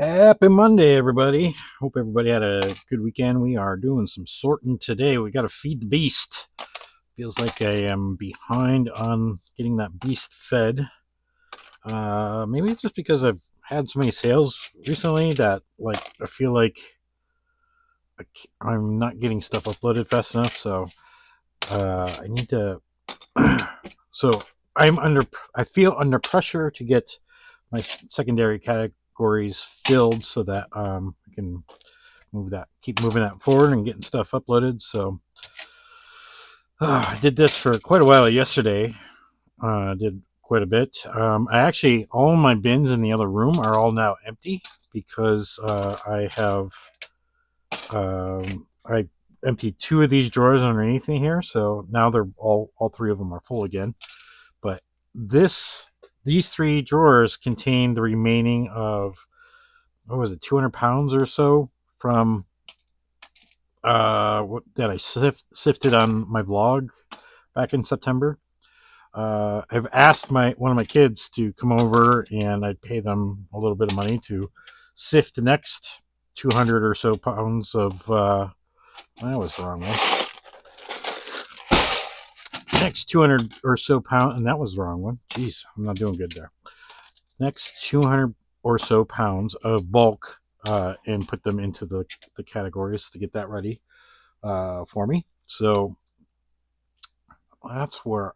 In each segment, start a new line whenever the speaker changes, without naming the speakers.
Happy Monday, everybody. Hope everybody had a good weekend. We are doing some sorting today. We got to feed the beast. Feels like I am behind on getting that beast fed. Maybe it's just because I've had so many sales recently that I feel like I'm not getting stuff uploaded fast enough. So I need to. So I feel under pressure to get my secondary categories filled so that I can keep moving that forward and getting stuff uploaded. So I did this for quite a while yesterday. Did quite a bit. I actually, all my bins in the other room are all now empty because I emptied two of these drawers underneath me here. So now they're all three of them are full again. But these three drawers contain the remaining of, what was it, 200 pounds or so from that I sifted on my vlog back in September. I've asked one of my kids to come over and I'd pay them a little bit of money to sift the next 200 or so pounds of that was the wrong one. Next 200 or so pounds, and that was the wrong one. Jeez, I'm not doing good there. Next 200 or so pounds of bulk and put them into the categories to get that ready for me. So that's where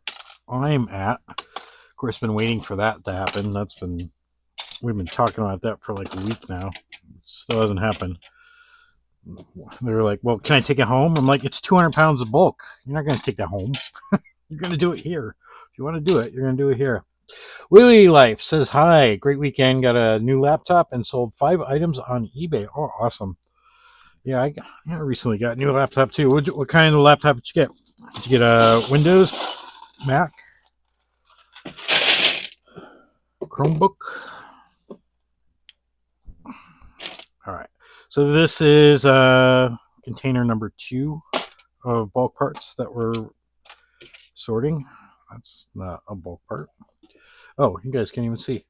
I'm at. Of course, been waiting for that to happen. We've been talking about that for like a week now. It still hasn't happened. They were like, well, can I take it home? I'm like, it's 200 pounds of bulk. You're not going to take that home. You're going to do it here. If you want to do it, you're going to do it here. Willie Life says, hi, great weekend. Got a new laptop and sold 5 items on eBay. Oh, awesome. Yeah, I recently got a new laptop too. What kind of laptop did you get? Did you get a Windows, Mac, Chromebook? All right. So this is container number 2 of bulk parts that we're sorting. That's not a bulk part. Oh, you guys can't even see.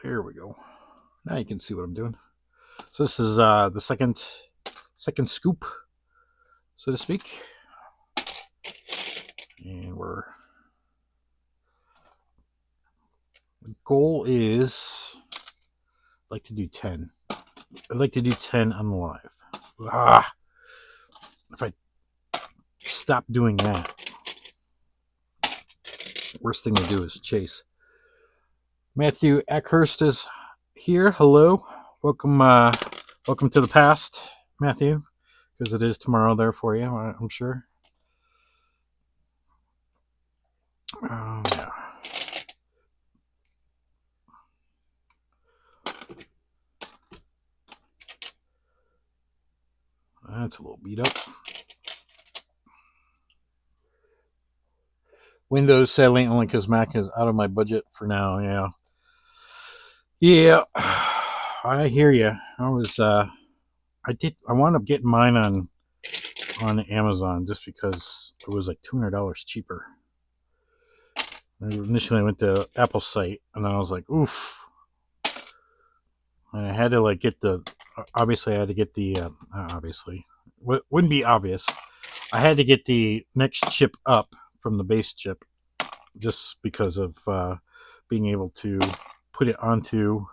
There we go. Now you can see what I'm doing. So this is the second scoop, so to speak. And the goal is, I'd like to do 10. I'd like to do 10 on the live. If I stop doing that, worst thing to do is chase. Matthew Eckhurst is here. Hello. Welcome to the past, Matthew, because it is tomorrow there for you, I'm sure. Yeah. That's a little beat up. Windows, sadly, only because Mac is out of my budget for now. Yeah. I hear you. I wound up getting mine on Amazon just because it was like $200 cheaper. I initially went to Apple site and I was like, oof. And I had to get obviously I had to get the obviously wouldn't be obvious. I had to get the next chip up from the base chip just because of being able to put it onto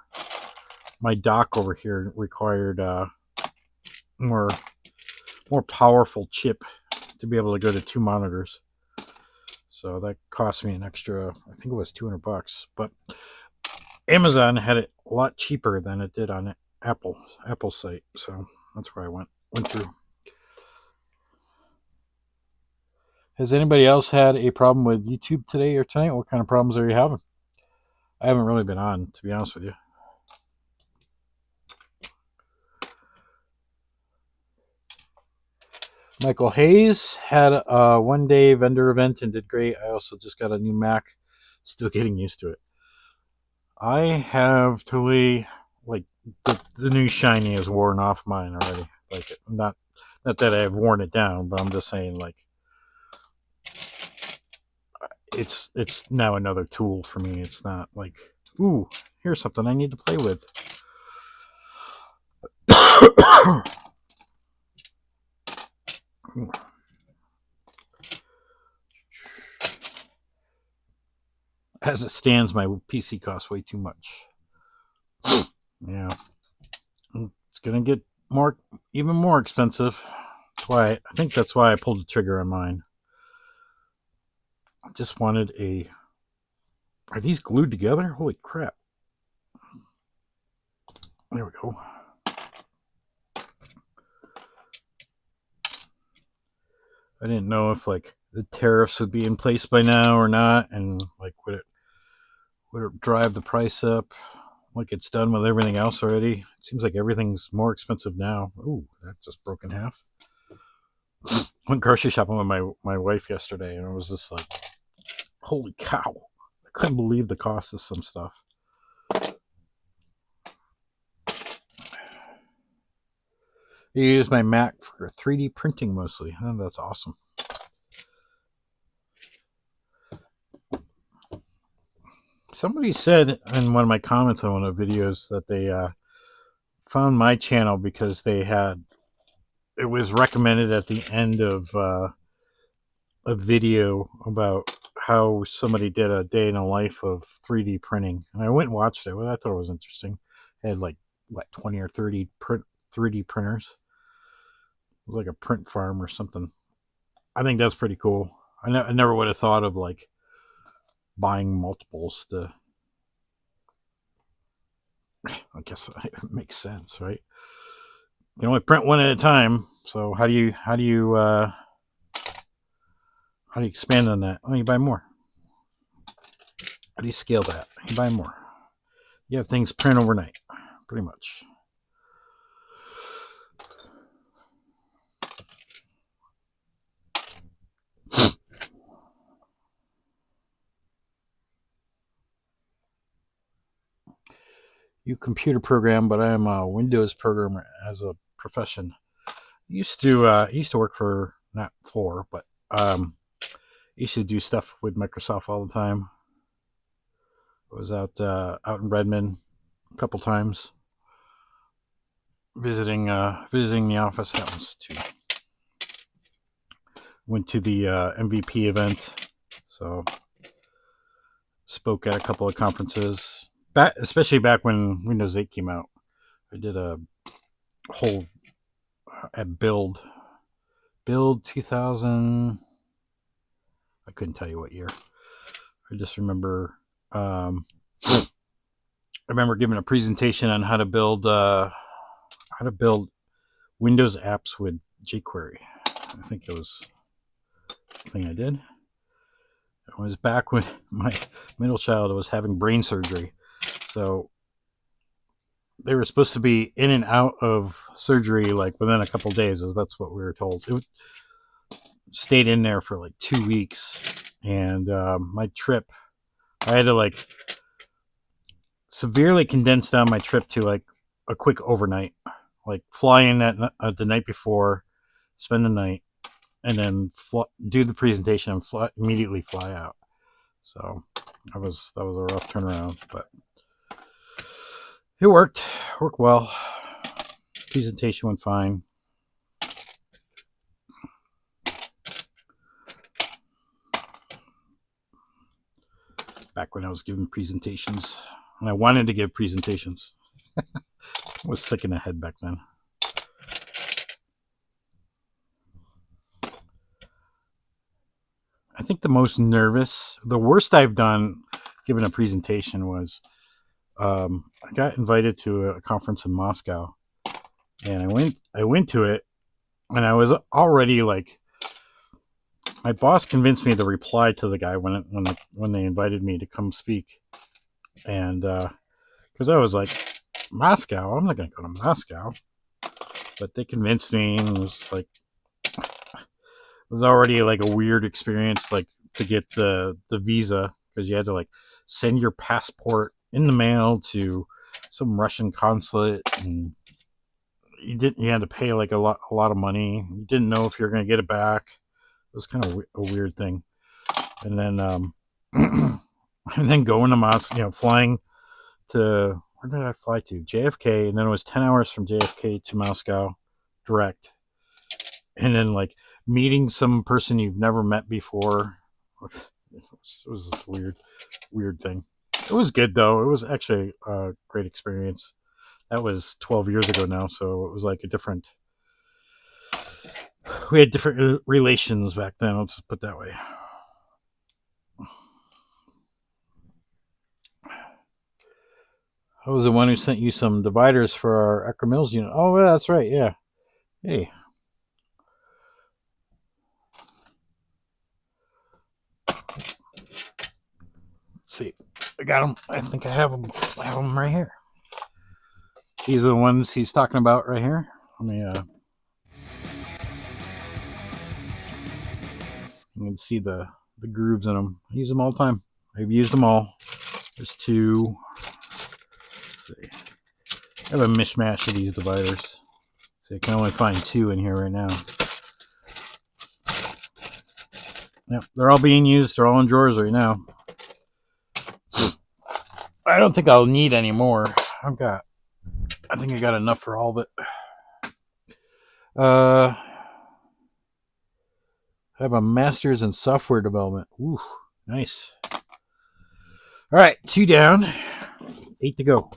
my dock over here. Required more powerful chip to be able to go to 2 monitors. So that cost me an extra, I think it was $200, but Amazon had it a lot cheaper than it did on Apple site. So that's where I went through. Has anybody else had a problem with YouTube today or tonight? What kind of problems are you having? I haven't really been on, to be honest with you. Michael Hayes had a one-day vendor event and did great. I also just got a new Mac. Still getting used to it. I have totally, the new shiny has worn off mine already. Not that I've worn it down, but I'm just saying, it's now another tool for me. It's not like, ooh, here's something I need to play with. As it stands, my PC costs way too much. Yeah, it's gonna get even more expensive. I think that's why I pulled the trigger on mine. I just wanted a. Are these glued together? Holy crap! There we go. I didn't know if like the tariffs would be in place by now or not, and like would it drive the price up like it's done with everything else already? It seems like everything's more expensive now. Ooh, that just broke in half. Went grocery shopping with my wife yesterday, and it was just like, holy cow! I couldn't believe the cost of some stuff. I use my Mac for 3D printing mostly. Oh, that's awesome. Somebody said in one of my comments on one of the videos that they found my channel because it was recommended at the end of a video about how somebody did a day in the life of 3D printing. And I went and watched it. Well, I thought it was interesting. It had like, 20 or 30 3D printers. It was like a print farm or something. I think that's pretty cool. I never would have thought of like buying multiples to. I guess it makes sense, right? You can only print one at a time. So how do you expand on that? Oh, you buy more. How do you scale that? You buy more. You have things print overnight, pretty much. You computer program, but I am a Windows programmer as a profession. Used to work for, not for, but used to do stuff with Microsoft all the time. I was out in Redmond a couple times visiting the office. That was too. Went to the MVP event, so spoke at a couple of conferences. Especially back when Windows 8 came out, I did a whole at Build 2000. I couldn't tell you what year. I just remember. I remember giving a presentation on how to build Windows apps with jQuery. I think that was the thing I did. It was back when my middle child was having brain surgery. So they were supposed to be in and out of surgery like within a couple days, as that's what we were told. It stayed in there for like 2 weeks, and my trip, I had to like severely condense down my trip to like a quick overnight, like fly in the night before, spend the night, and then do the presentation and immediately fly out. So that was a rough turnaround, but it worked well. Presentation went fine. Back when I was giving presentations, and I wanted to give presentations. I was sick in the head back then. I think the worst I've done giving a presentation was I got invited to a conference in Moscow, and I went to it, and I was already like, my boss convinced me to reply to the guy when they invited me to come speak, and because I was like, Moscow, I'm not gonna go to Moscow, but they convinced me, and it was like, it was already like a weird experience, like to get the visa, because you had to like send your passport in the mail to some Russian consulate, and you had to pay like a lot of money. You didn't know if you were going to get it back. It was kind of a weird thing. And then and then going to Moscow, flying to, where did I fly to? JFK, and then it was 10 hours from JFK to Moscow direct. And then like meeting some person you've never met before. It was this weird thing. It was good though. It was actually a great experience. That was 12 years ago now, so it was like we had different relations back then, let's put it that way. I was the one who sent you some dividers for our Ecker Mills unit. Oh, yeah, that's right. Yeah. Hey. Let's see. I got them. I think I have them. I have them right here. These are the ones he's talking about right here. Let me, you can see the grooves in them. I use them all the time. I've used them all. There's two. Let's see. I have a mishmash of these dividers. So I can only find two in here right now. Yep, they're all being used. They're all in drawers right now. I don't think I'll need any more. I think I got enough for all of it. I have a master's in software development. Ooh, nice. All right, 2 down, 8 to go.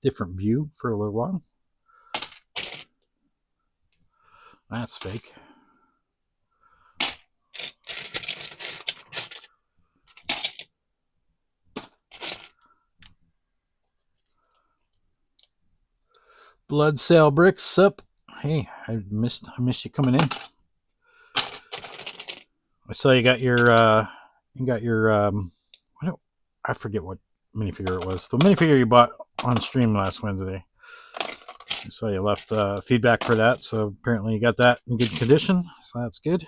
Different view for a little while. That's fake. Blood Cell Bricks, sup? Hey, I missed you coming in. I saw you got your I forget what minifigure it was. The minifigure you bought on stream last Wednesday. I saw you left feedback for that, so apparently you got that in good condition, so that's good.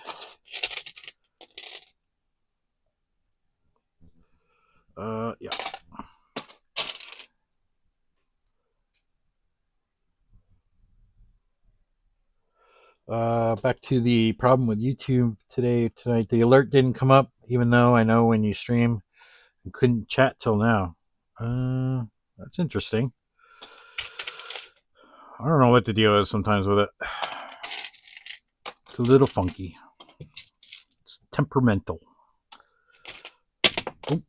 Yeah. Back to the problem with YouTube tonight. The alert didn't come up, even though I know when you stream and couldn't chat till now. That's interesting. I don't know what the deal is sometimes with it. It's a little funky. It's temperamental.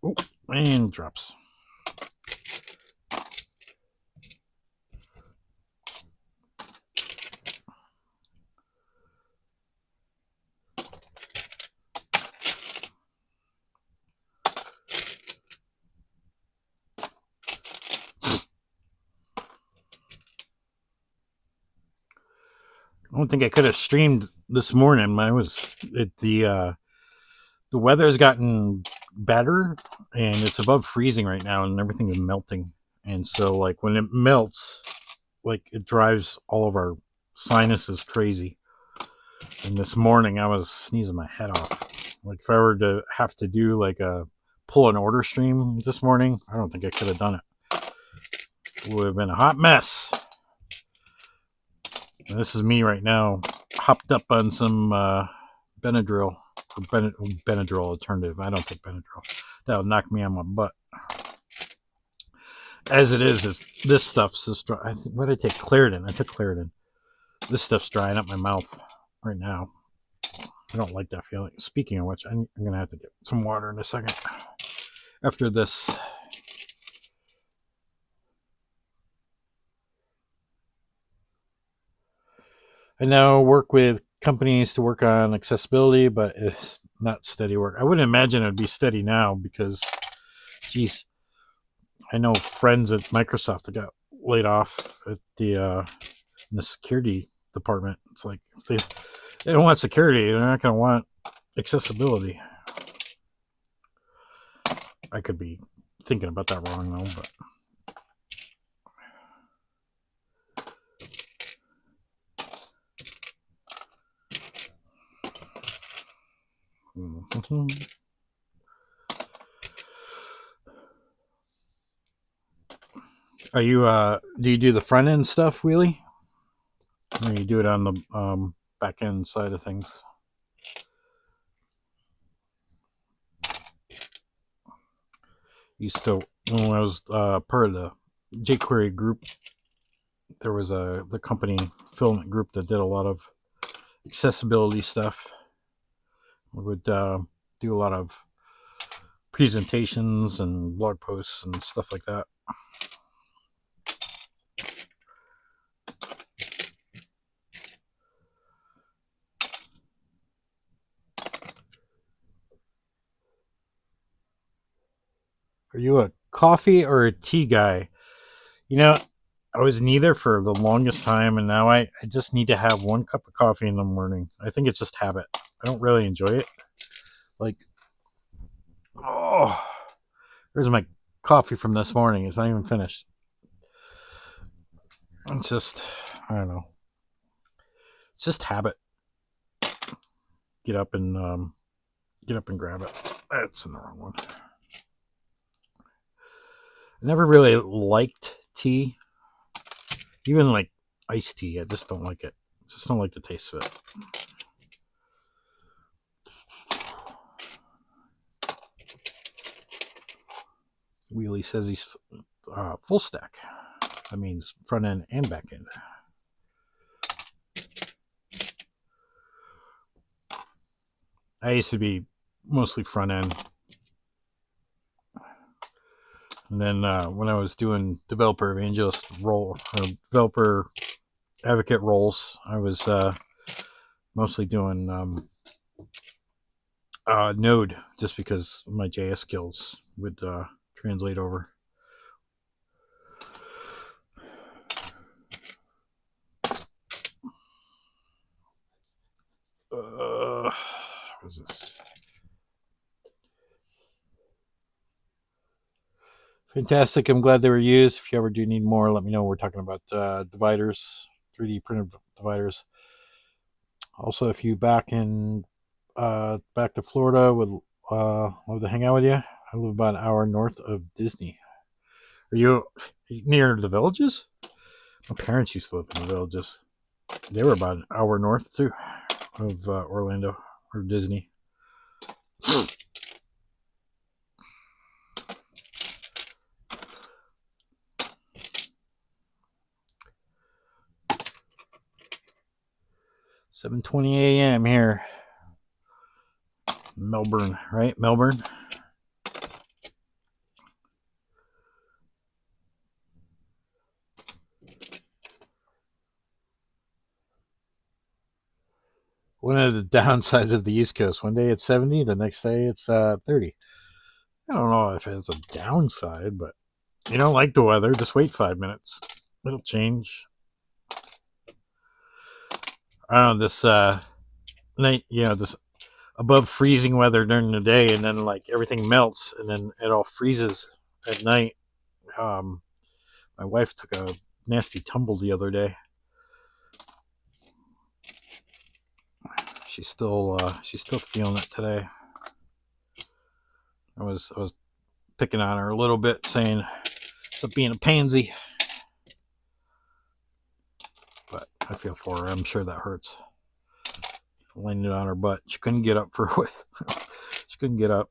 Oh, and drops. I don't think I could have streamed this morning. The weather's gotten better and it's above freezing right now and everything is melting. And so like when it melts, like it drives all of our sinuses crazy. And this morning I was sneezing my head off. Like if I were to have to do like pull an order stream this morning, I don't think I could have done it. It would have been a hot mess. And this is me right now, hopped up on some Benadryl, or Benadryl alternative. I don't take Benadryl. That'll knock me on my butt. As it is this stuff's just dry. What did I take? Claritin. I took Claritin. This stuff's drying up my mouth right now. I don't like that feeling. Speaking of which, I'm going to have to get some water in a second after this. I now work with companies to work on accessibility, but it's not steady work. I wouldn't imagine it would be steady now because, geez, I know friends at Microsoft that got laid off at in the security department. It's like if they don't want security, they're not going to want accessibility. I could be thinking about that wrong though, but. Are you do you do the front end stuff, Wheelie? Or you do it on the back end side of things? Used to, when I was part of the jQuery group, there was the company filament group that did a lot of accessibility stuff. We would do a lot of presentations and blog posts and stuff like that. Are you a coffee or a tea guy? You know, I was neither for the longest time, and now I just need to have one cup of coffee in the morning. I think it's just habit. I don't really enjoy it. Like, oh, there's my coffee from this morning. It's not even finished. It's just, I don't know. It's just habit. Get up and grab it. That's in the wrong one. I never really liked tea, even like iced tea. I just don't like it. I just don't like the taste of it. Wheelie says he's full stack. That means front end and back end. I used to be mostly front end. And then when I was doing developer evangelist role, or developer advocate roles, I was mostly doing Node, just because my JS skills would translate over. What is this? Fantastic. I'm glad they were used. If you ever do need more, let me know. We're talking about dividers, 3D printed dividers. Also, if you back to Florida, would love to hang out with you. I live about an hour north of Disney. Are you near the Villages? My parents used to live in the Villages. They were about an hour north too of Orlando or Disney. $7:20 a.m. here. Melbourne, right? Melbourne. One of the downsides of the East Coast. One day it's 70, the next day it's 30. I don't know if it's a downside, but you don't like the weather, just wait 5 minutes. It'll change. I don't know, this night, this above freezing weather during the day, and then like everything melts, and then it all freezes at night. My wife took a nasty tumble the other day. She's still feeling it today. I was picking on her a little bit, saying stop being a pansy, but I feel for her. I'm sure that hurts. Landed on her butt. She couldn't get up for it. She couldn't get up.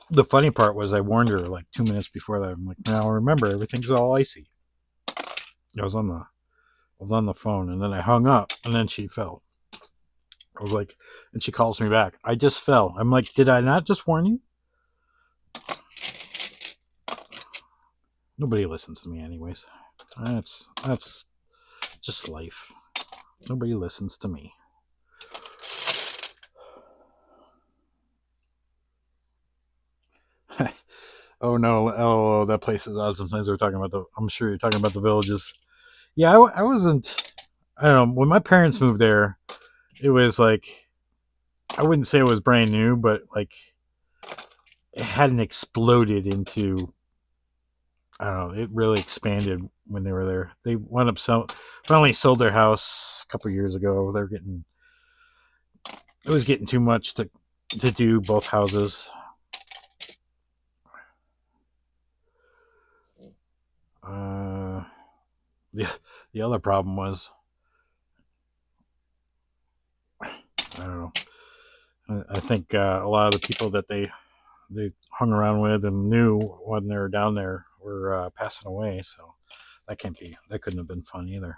The funny part was I warned her like 2 minutes before that. I'm like, now remember, everything's all icy. I was on the phone, and then I hung up, and then she fell. I was like, and she calls me back. I just fell. I'm like, did I not just warn you? Nobody listens to me anyways. That's just life. Nobody listens to me. Oh no, oh, that place is odd. Sometimes we're talking about I'm sure you're talking about the Villages. Yeah, I wasn't, I don't know, when my parents moved there, it was like, I wouldn't say it was brand new, but like, it hadn't exploded into I don't know. It really expanded when they were there. They wound up finally sold their house a couple years ago. It was getting too much to do both houses. The the other problem was, I don't know. I think a lot of the people that they hung around with and knew when they were down there were passing away. So that couldn't have been fun either.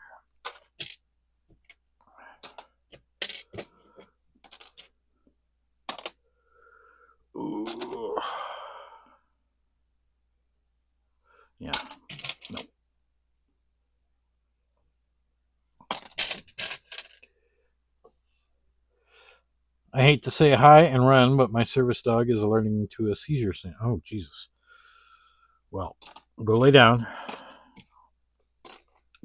Ooh. Yeah. No. I hate to say hi and run, but my service dog is alerting to a seizure soon. Oh, Jesus. Well, go lay down.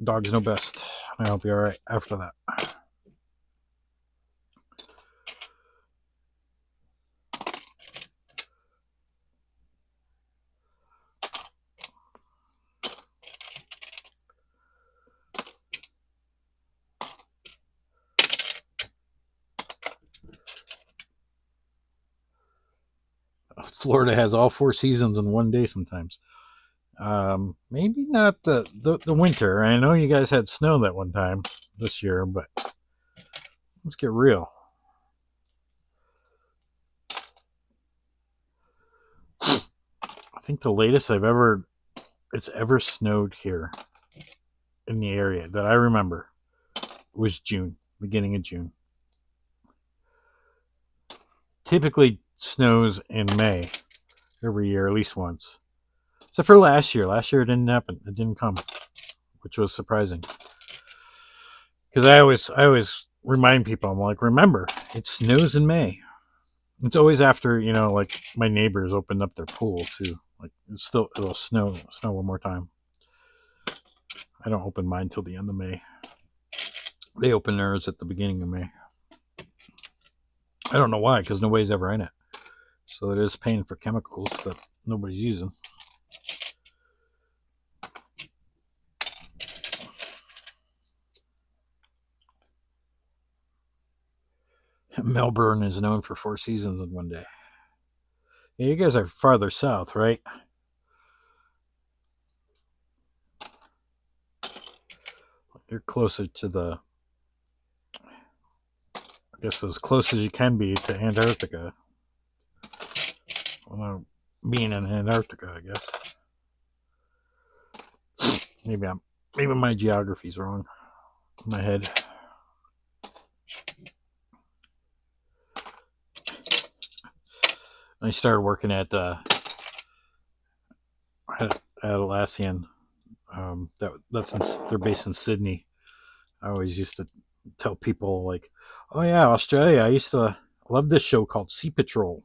Dogs know best. I'll be all right after that. Florida has all 4 seasons in one day sometimes. Maybe not the winter. I know you guys had snow that one time this year, but let's get real. I think the latest it's ever snowed here in the area that I remember was June, beginning of June. Typically snows in May every year, at least once. Except for last year. Last year it didn't happen. It didn't come, which was surprising. Because I always remind people, I'm like, remember, it snows in May. It's always after, like my neighbors opened up their pool too. Like it'll snow one more time. I don't open mine till the end of May. They open theirs at the beginning of May. I don't know why, because nobody's ever in it. So it is paying for chemicals that nobody's using. Melbourne is known for 4 seasons in one day. Yeah, you guys are farther south, right? You're closer to I guess as close as you can be to Antarctica. Well, being in Antarctica, I guess. Maybe my geography's wrong in my head. I started working at Atlassian. They're based in Sydney. I always used to tell people like, "Oh yeah, Australia. I used to love this show called Sea Patrol."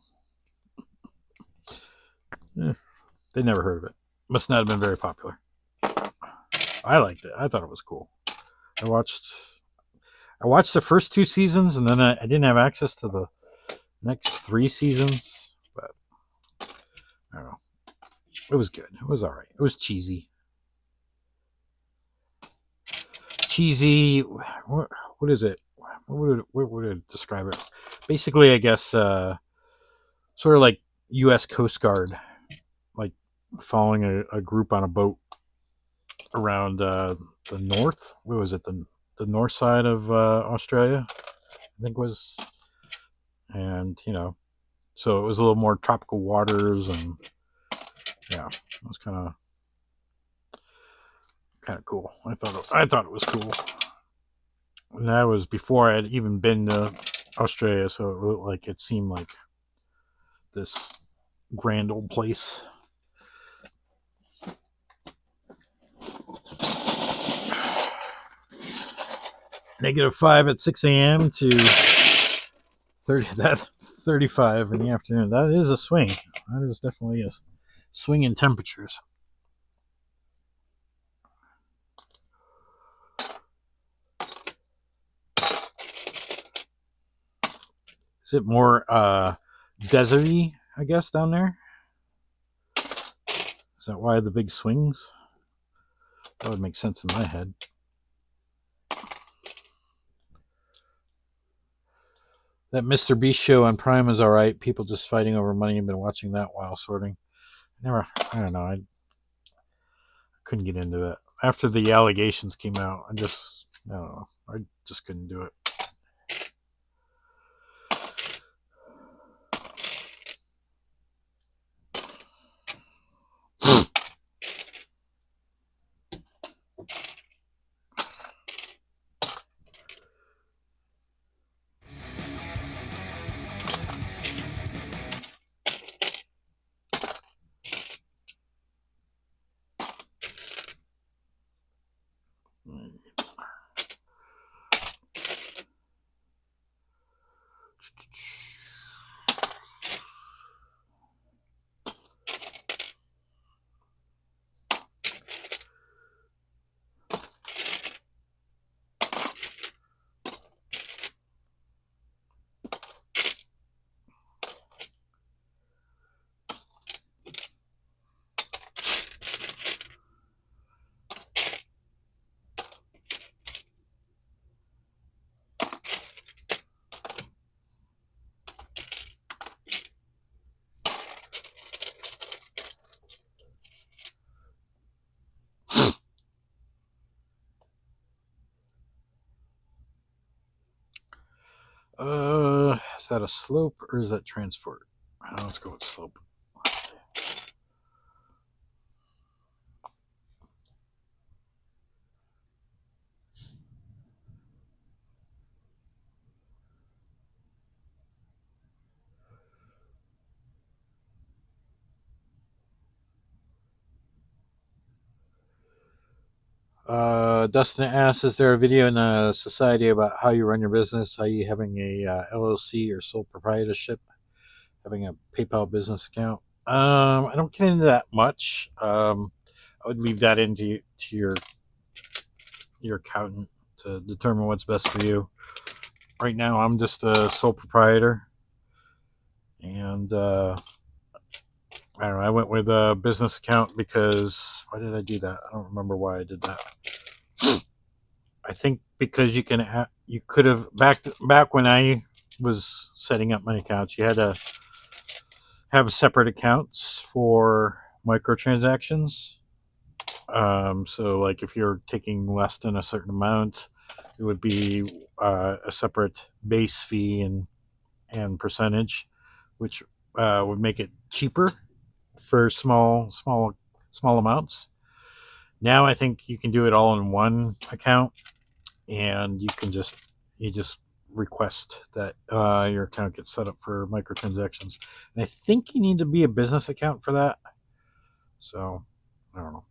They never heard of it. Must not have been very popular. I liked it. I thought it was cool. I watched the first 2 seasons, and then I didn't have access to the next 3 seasons. But I don't know. It was good. It was all right. It was cheesy. What is it? What would it describe it? Basically, I guess sort of like U.S. Coast Guard, like following a group on a boat around the north. What was it? The north side of Australia, I think was, and so it was a little more tropical waters, and yeah, it was kind of cool. I thought it was cool. And that was before I had even been to Australia, so it seemed like this grand old place. -5 at 6 a.m. to 35 in the afternoon. That is a swing. That is definitely a swing in temperatures. Is it more deserty, I guess, down there? Is that why the big swings? That would make sense in my head. That Mr. Beast show on Prime is alright. People just fighting over money. I've been watching that while sorting. I don't know. I couldn't get into it. After the allegations came out, I don't know. I just couldn't do it. Is that a slope or is that transport? Let's go with slope. Dustin asks, is there a video in the society about how you run your business, how you having a LLC or sole proprietorship, having a PayPal business account? I don't get into that much. I would leave that into to your accountant to determine what's best for you. Right now, I'm just a sole proprietor, and I don't know. I went with a business account because why did I do that? I don't remember why I did that. I think because you could have back when I was setting up my accounts, you had to have separate accounts for microtransactions. So like if you're taking less than a certain amount, it would be a separate base fee and percentage, which would make it cheaper for small amounts. Now I think you can do it all in one account, and you just request that your account gets set up for microtransactions. And I think you need to be a business account for that. So I don't know.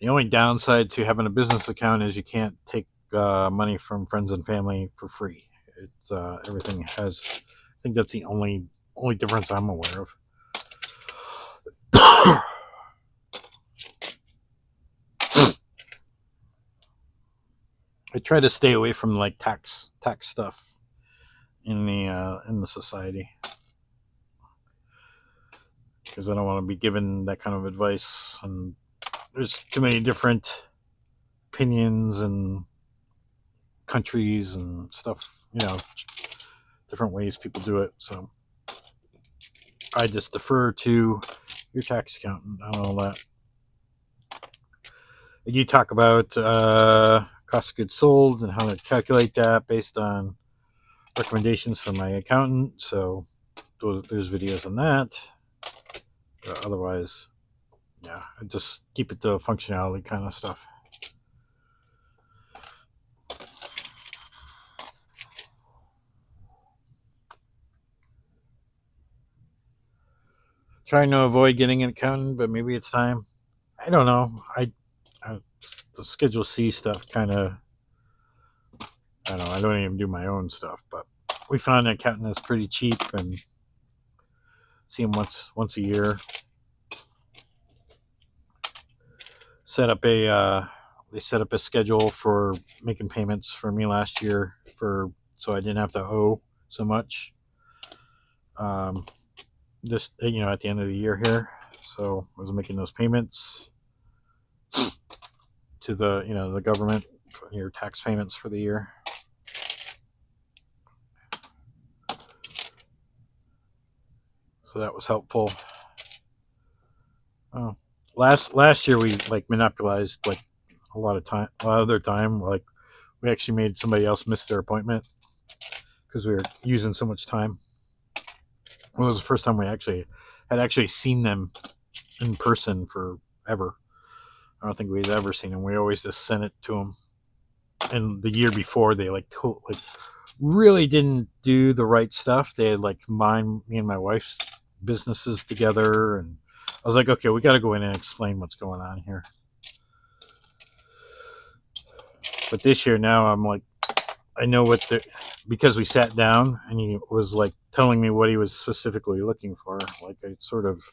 The only downside to having a business account is you can't take money from friends and family for free. It's everything has. I think that's the only difference I'm aware of. I try to stay away from like tax stuff in the society because I don't want to be given that kind of advice, and there's too many different opinions and countries and stuff, different ways people do it. So I just defer to your tax accountant on all that. And you talk about cost of goods sold and how to calculate that based on recommendations from my accountant. So there's videos on that. Otherwise, yeah, I just keep it to functionality kind of stuff. Trying to avoid getting an accountant, but maybe it's time. I don't know. The Schedule C stuff kind of. I don't know. I don't even do my own stuff, but we found an accountant that's pretty cheap and see him once a year. They set up a schedule for making payments for me last year so I didn't have to owe so much. this, at the end of the year here. So I was making those payments to the government, your tax payments for the year. So that was helpful. Oh, last year we monopolized a lot of their time. Like we actually made somebody else miss their appointment because we were using so much time. It was the first time we had seen them in person forever. I don't think we'd ever seen them. We always just sent it to them. And the year before, they really didn't do the right stuff. They had me and my wife's businesses together, and I was like, okay, we got to go in and explain what's going on here. But this year now, I'm like, I know because we sat down and he was telling me what he was specifically looking for. Like I sort of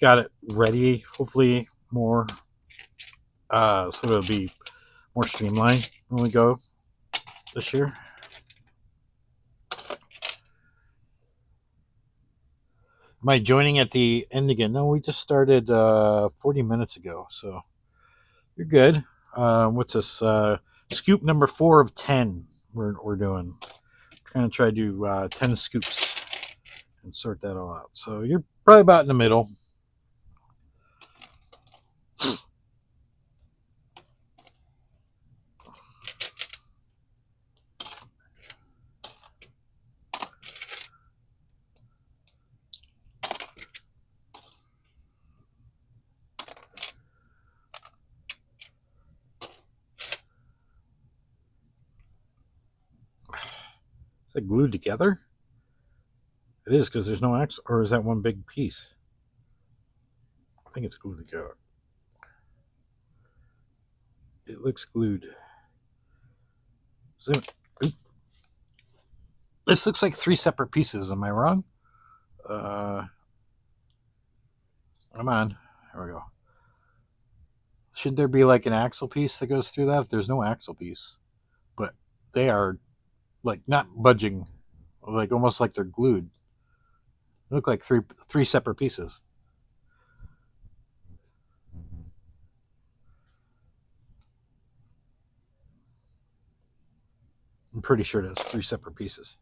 got it ready, hopefully more, so it'll be more streamlined when we go this year. Am I joining at the end again? No, we just started 40 minutes ago, so you're good. What's this? Scoop number 4 of 10 we're doing. We're going to try to do 10 scoops and sort that all out. So you're probably about in the middle. Is it glued together? It is, because there's no axle, or is that one big piece? I think it's glued together. It looks glued. This looks like 3 separate pieces. Am I wrong? Come on. There we go. Should there be an axle piece that goes through that? There's no axle piece. But they are not budging. Almost like they're glued. They look like three separate pieces. I'm pretty sure that's 3 separate pieces.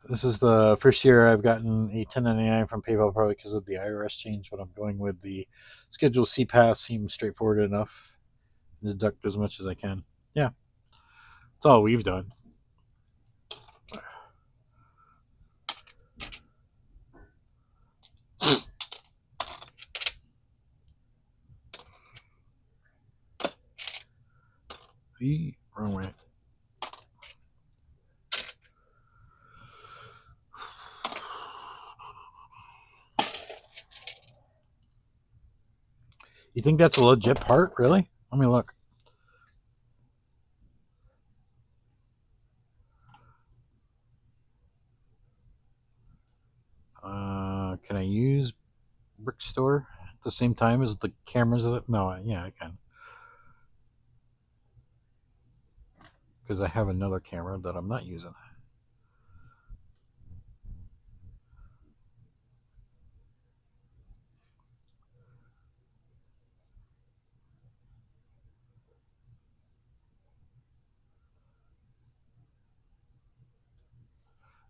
This is the first year I've gotten a 1099 from PayPal, probably because of the IRS change, but I'm going with the Schedule C pass. Seems straightforward enough. Deduct as much as I can. Yeah. That's all we've done. Wrong way. You think that's a legit part? Really? Let me look. Can I use Brick Store at the same time as the cameras? No, yeah, I can. Because I have another camera that I'm not using.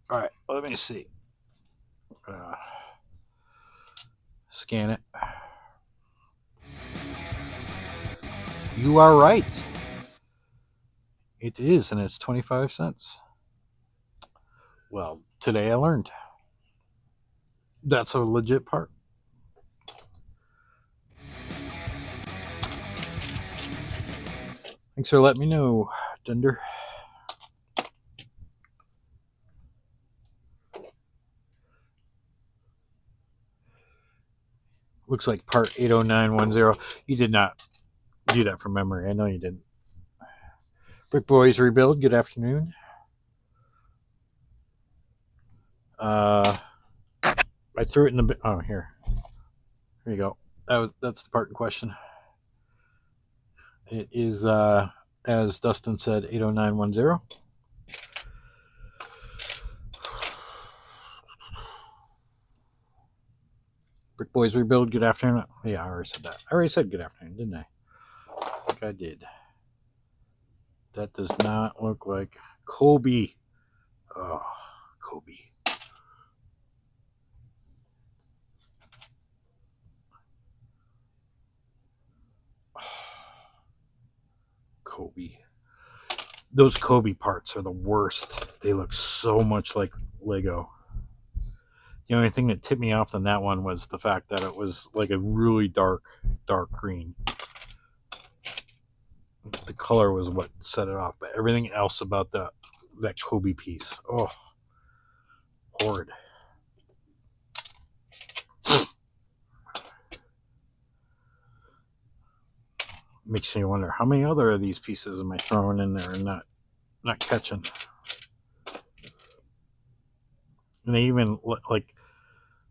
All right, let me see. Scan it. You are right. It is, and it's 25 cents. Well, today I learned. That's a legit part. Thanks for letting me know, Dunder. Looks like part 80910. You did not do that from memory. I know you didn't. Brick Boys Rebuild, good afternoon. I threw it in the... Oh, here. Here you go. That's the part in question. It is, as Dustin said, 80910. Brick Boys Rebuild, good afternoon. Yeah, I already said that. I already said good afternoon, didn't I? I think I did. That does not look like Kobe. Oh, Kobe. Kobe. Those Kobe parts are the worst. They look so much like Lego. The only thing that tipped me off on that one was the fact that it was like a really dark green. The color was what set it off, but everything else about that Kobe piece, oh, horrid. Makes me wonder how many other of these pieces am I throwing in there and not catching. And they even like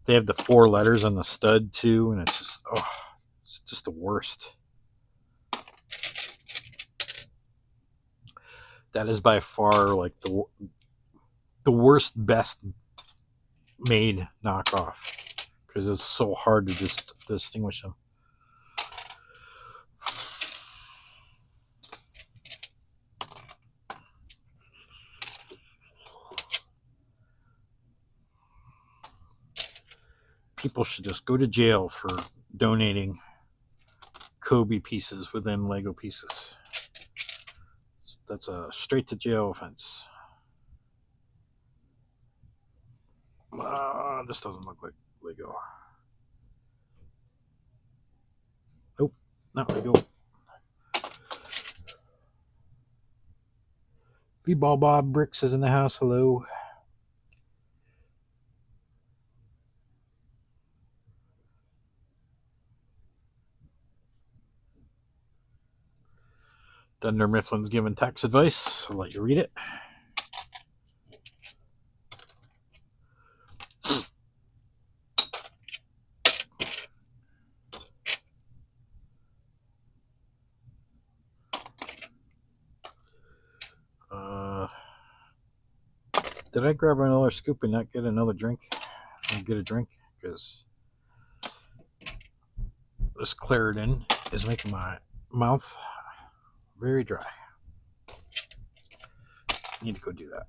they have the 4 letters on the stud too, and it's just the worst. That is by far like the worst best made knockoff because it's so hard to just distinguish them. People should just go to jail for donating Kobe pieces within Lego pieces. That's a straight to jail offense. This doesn't look like Lego. Nope, not Lego. V-Ball Bob Bricks is in the house. Hello. Dunder Mifflin's giving tax advice. I'll let you read it. Did I grab another scoop and not get another drink? And get a drink? Because this Claritin is making my mouth very dry. Need to go do that.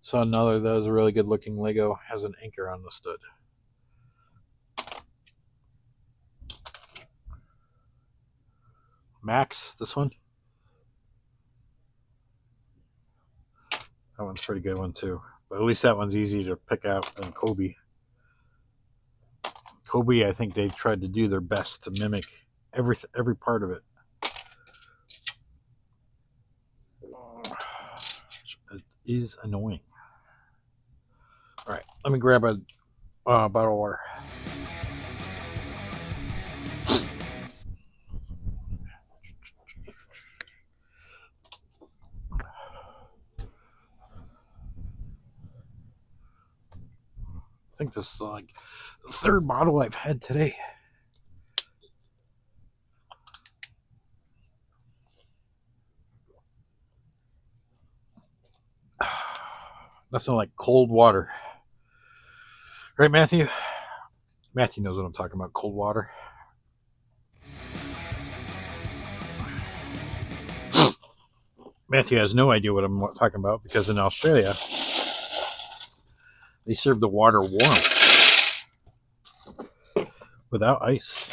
Saw another that was a really good looking Lego. Has an anchor on the stud. Max, this one. That one's a pretty good one too. But at least that one's easy to pick out than Kobe. Kobe, I think they tried to do their best to mimic every part of it. It is annoying. All right, let me grab a bottle of water. I think this is like the 3rd bottle I've had today. Nothing like cold water. Right, Matthew? Matthew knows what I'm talking about, cold water. Matthew has no idea what I'm talking about because in Australia, they serve the water warm without ice.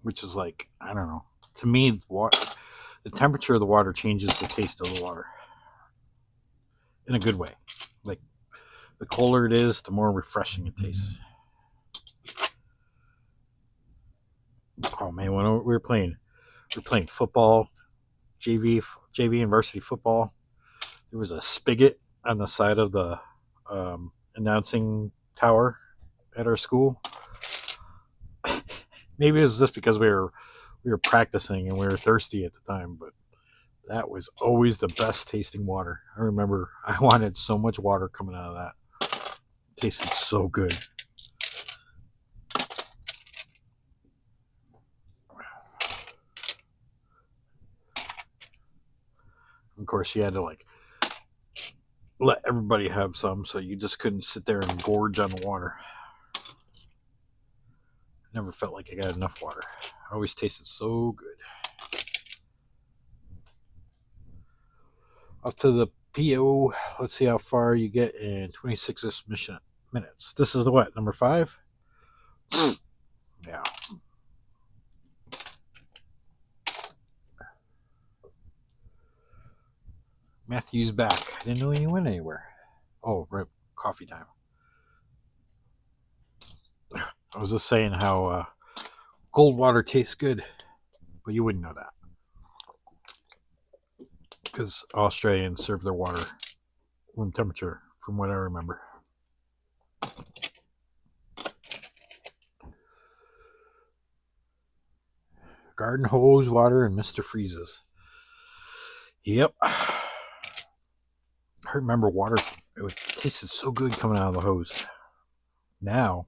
Which is like, I don't know. To me, the temperature of the water changes the taste of the water in a good way. Like, the colder it is, the more refreshing it tastes. Oh man, when we were playing football, JV and varsity football. There was a spigot on the side of the announcing tower at our school. Maybe it was just because we were practicing and we were thirsty at the time, but That was always the best tasting water. I remember I wanted so much water coming out of that. It tasted so good. Of course, you had to like let everybody have some, so you just couldn't sit there and gorge on the water. Never felt like I got enough water. It always tasted so good. Up to the PO. Let's see how far you get in 26 minutes. This is the what? Number 5? Yeah. Matthew's back. I didn't know he went anywhere. Oh, right. Coffee time. I was just saying how cold water tastes good, but you wouldn't know that because Australians serve their water room temperature, from what I remember. Garden hose water and Mr. Freezes. Yep. I remember water. It tasted so good coming out of the hose. Now,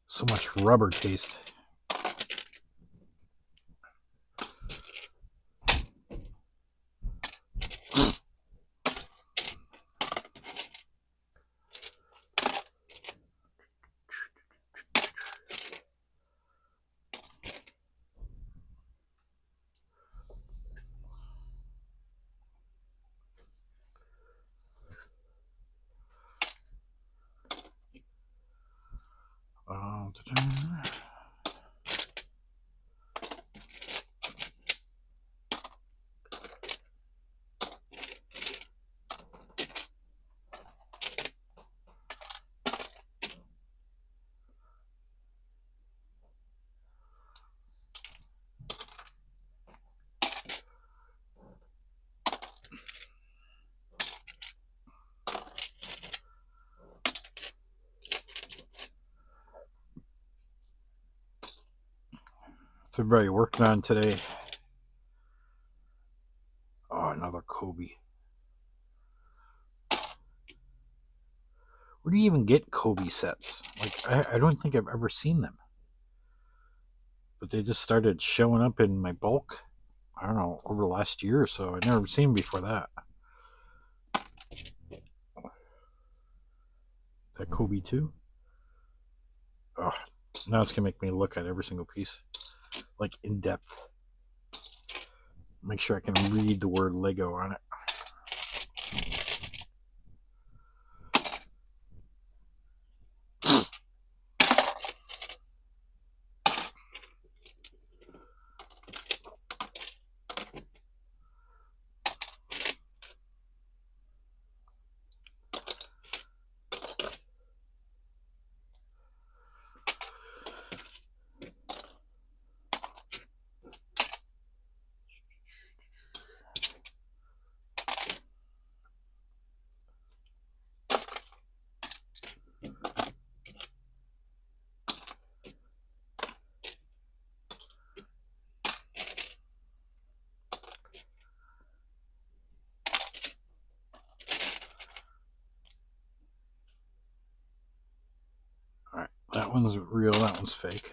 so much rubber taste. What's everybody working on today? Oh, another Kobe. Where do you even get Kobe sets? Like, I don't think I've ever seen them. But they just started showing up in my bulk, I don't know, over the last year or so. I'd never seen them before that. That Kobe too? Oh, now it's going to make me look at every single piece, like in depth. Make sure I can read the word Lego on it. Alright, that one's real, that one's fake.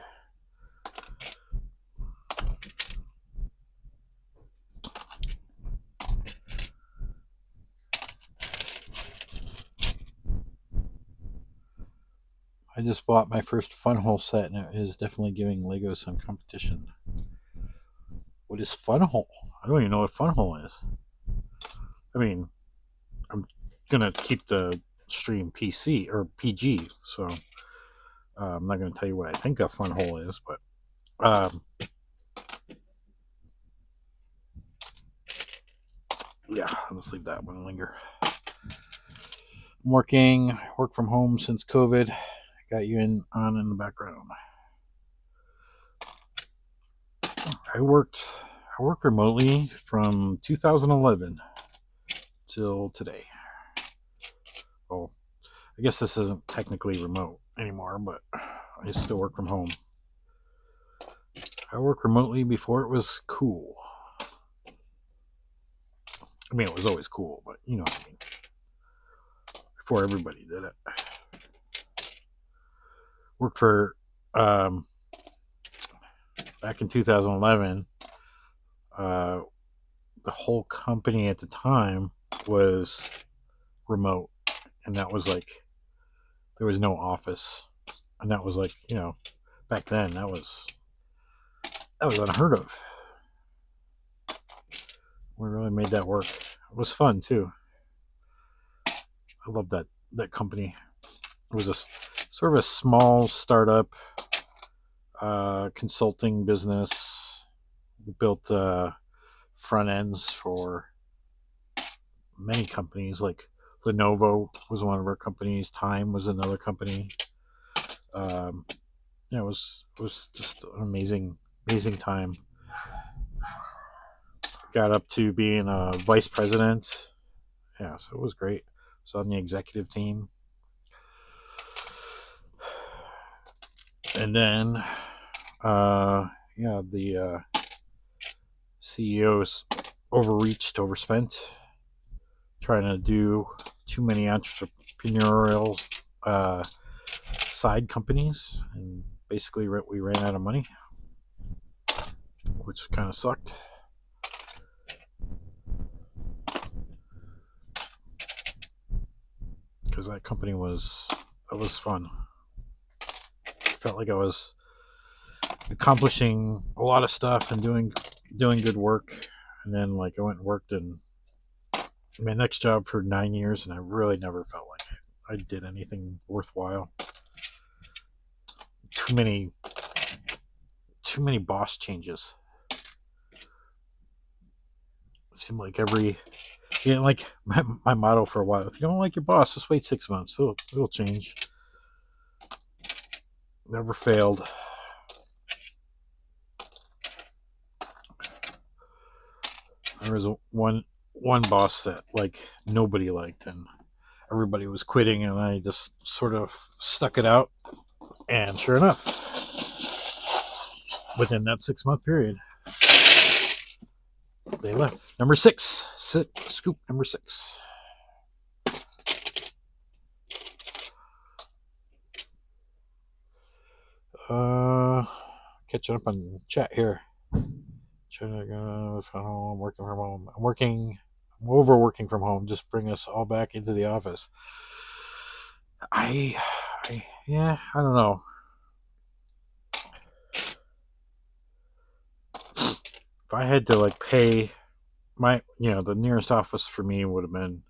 I just bought my first Funhole set, and it is definitely giving Lego some competition. What is Funhole? I don't even know what Funhole is. I mean, I'm gonna keep the stream PC or PG, so I'm not gonna tell you what I think a Funhole is, but yeah, let's leave that one linger. I'm work from home since COVID. Got you on in the background. I worked remotely from 2011 till today. Oh, I guess this isn't technically remote anymore, but I still work from home. I worked remotely before it was cool. I mean, it was always cool, but you know what I mean. Before everybody did it. Worked for, back in 2011, the whole company at the time was remote. And that was like, there was no office. And that was like, you know, back then, that was unheard of. We really made that work. It was fun too. I love that company. It was a sort of a small startup consulting business. We built front ends for many companies, like Lenovo was one of our companies. Time was another company. Yeah, it was just an amazing time. Got up to being a vice president. Yeah, so it was great. I was on the executive team. And then, the CEOs overspent, trying to do too many entrepreneurial side companies, and basically we ran out of money, which kind of sucked. Because that company was fun. Felt like I was accomplishing a lot of stuff and doing good work, and then like I went and worked in my next job for 9 years, and I really never felt like I did anything worthwhile. Too many boss changes. It seemed like like my motto for a while: if you don't like your boss, just wait 6 months. It'll change. Never failed. There was one boss that like nobody liked, and everybody was quitting, and I just sort of stuck it out. And sure enough, within that 6-month period, they left. Number six, scoop number 6. Catching up on chat here. I'm working from home. I'm overworking from home. Just bring us all back into the office. I don't know. If I had to like pay the nearest office for me would have been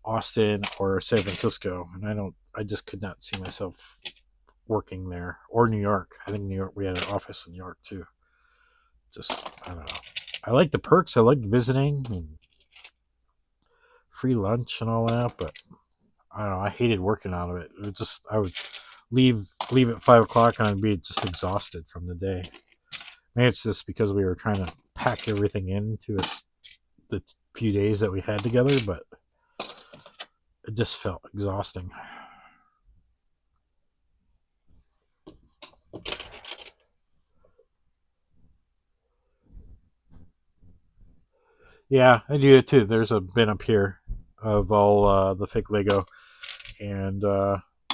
Austin or San Francisco, and I just could not see myself working there, or New York. I think New York, we had an office in New York too. Just, I don't know. I like the perks. I like visiting and free lunch and all that, but I don't know. I hated working out of it. It was just, I would leave at 5 o'clock and I'd be just exhausted from the day. Maybe it's just because we were trying to pack everything into the few days that we had together, but it just felt exhausting. Yeah, I do it too. There's a bin up here of all the fake Lego, and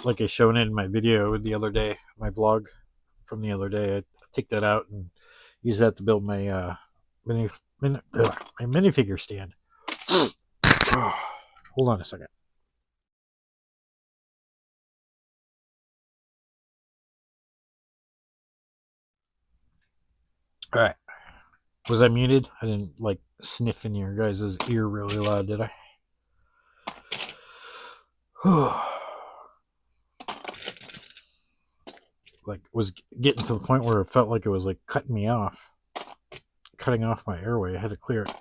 like I shown in my video the other day, my vlog from the other day, I take that out and use that to build my minifigure stand. Hold on a second. All right. Was I muted? I didn't like sniff in your guys' ear really loud, did I? Like, was getting to the point where it felt like it was like cutting off my airway. I had to clear it.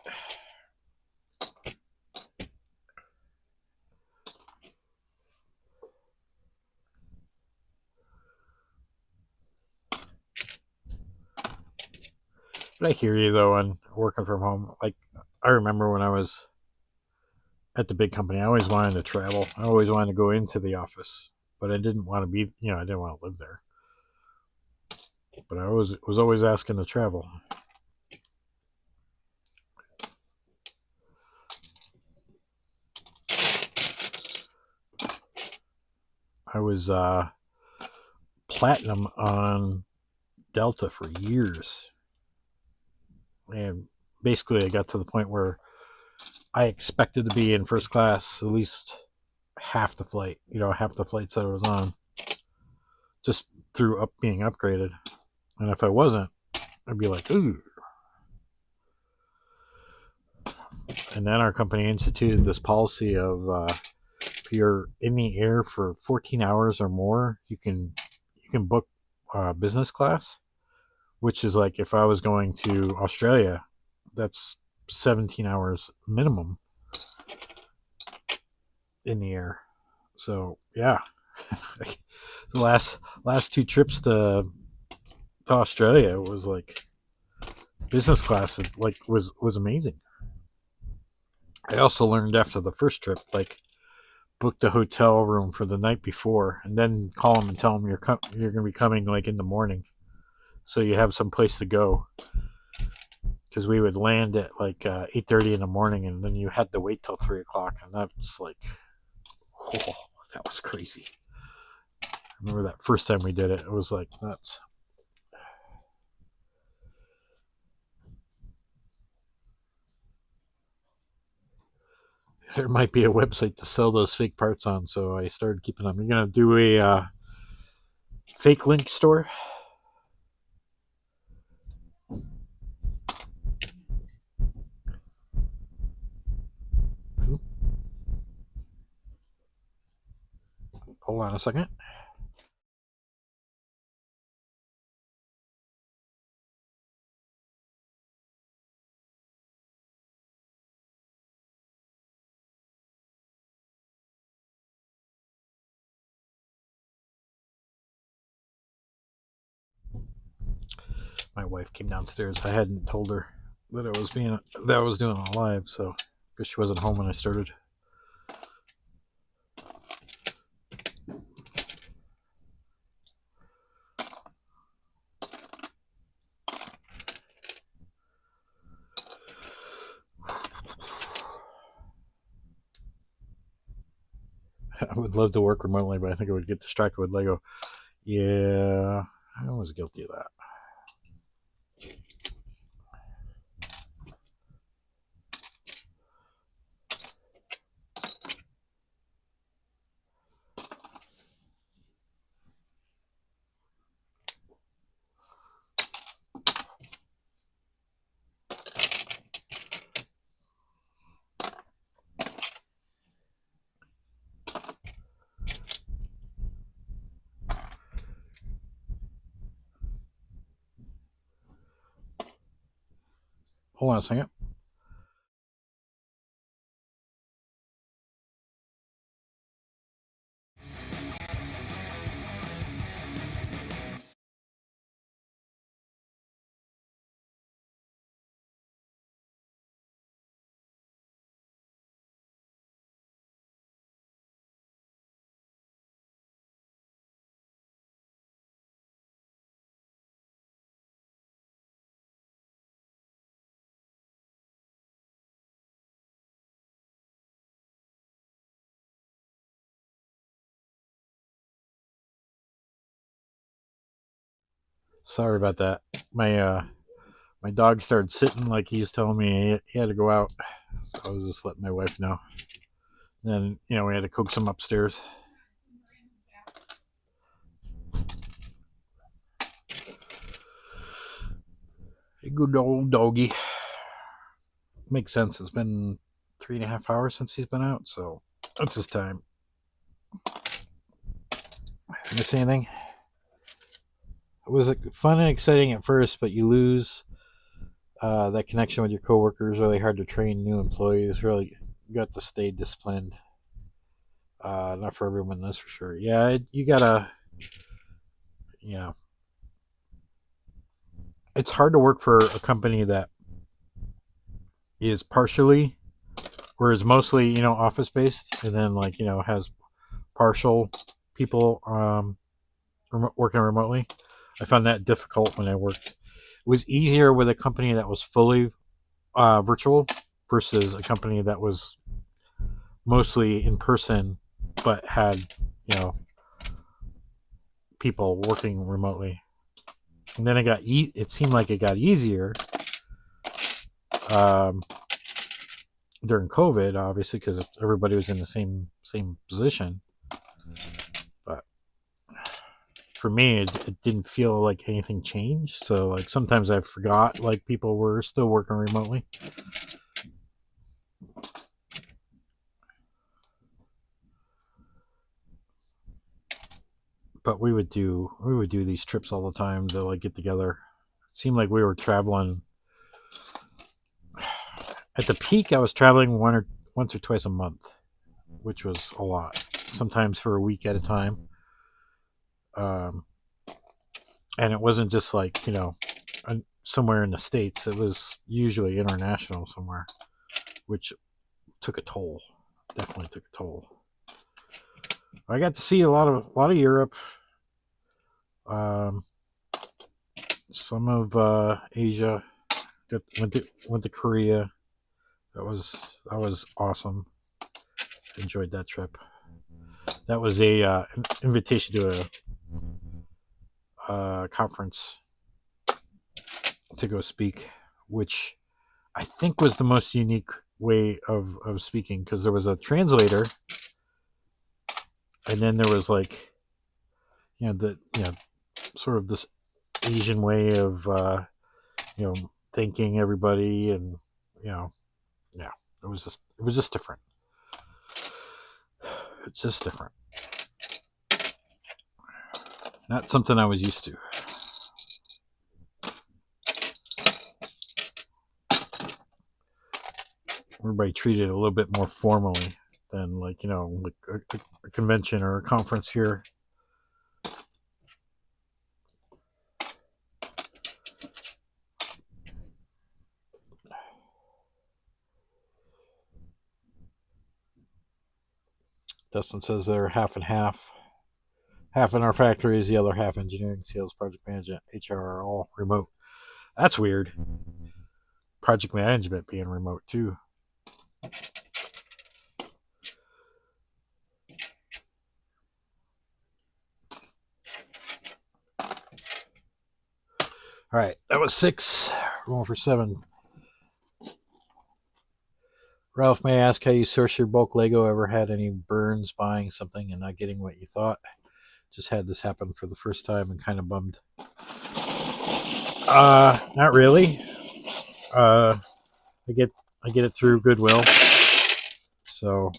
But I hear you though on working from home. Like, I remember when I was at the big company, I always wanted to travel. I always wanted to go into the office, but I didn't want to be, I didn't want to live there. but I was always asking to travel. I was platinum on Delta for years, and basically I got to the point where I expected to be in first class at least half the flight. Half the flights that I was on, just through being upgraded. And if I wasn't, I'd be like, ooh. And then our company instituted this policy of if you're in the air for 14 hours or more, you can book business class, which is like if I was going to Australia, that's 17 hours minimum in the air. So yeah, the last two trips to Australia was like business class. Like was amazing. I also learned after the first trip, like book the hotel room for the night before, and then call them and tell them you're going to be coming like in the morning, so you have some place to go. Because we would land at like 8:30 in the morning, and then you had to wait till 3 o'clock, and that's like, oh, that was crazy. I remember that first time we did it; it was like nuts. There might be a website to sell those fake parts on, so I started keeping them. You're gonna do a fake link store? Hold on a second. My wife came downstairs. I hadn't told her that I was doing it live, so because she wasn't home when I started. I would love to work remotely, but I think I would get distracted with Lego. Yeah, I was guilty of that. Hold on a second. Sorry about that. My dog started sitting like he was telling me he had to go out, so I was just letting my wife know. Then we had to coax him upstairs. A good old doggy. Makes sense. It's been 3.5 hours since he's been out, so that's his time. Miss anything? It was fun and exciting at first, but you lose that connection with your coworkers. Really hard to train new employees. Really, you got to stay disciplined. Not for everyone, that's for sure. Yeah, you gotta. Yeah, it's hard to work for a company that is partially, or is mostly, office based, and then has partial people working remotely. I found that difficult when I worked. It was easier with a company that was fully virtual versus a company that was mostly in person but had, you know, people working remotely. And then it seemed like it got easier um, during COVID, obviously, because everybody was in the same position. But for me, it didn't feel like anything changed. So like sometimes I forgot like people were still working remotely. But we would do these trips all the time to like get together. It seemed like we were traveling. At the peak, I was traveling once or twice a month, which was a lot. Sometimes for a week at a time. Um, and it wasn't just like, you know, somewhere in the States. It was usually international somewhere, which took a toll. Definitely took a toll. I got to see a lot of Europe, um, some of Asia. Went to Korea. That was awesome. Enjoyed that trip. That was a invitation to a conference to go speak, which I think was the most unique way of speaking, because there was a translator, and then there was like, you know, sort of this Asian way of you know, thanking everybody, and you know, yeah, it was just different. It's just different. Not something I was used to. Everybody treated it a little bit more formally than like, you know, like a convention or a conference here. Dustin says they're half and half. Half in our factories, the other half engineering, sales, project management, HR are all remote. That's weird. Project management being remote too. All right, that was 6. Rolling for 7. Ralph, may I ask how you source your bulk Lego? Ever had any burns buying something and not getting what you thought? Just had this happen for the first time and kind of bummed. Not really. I get it through Goodwill. So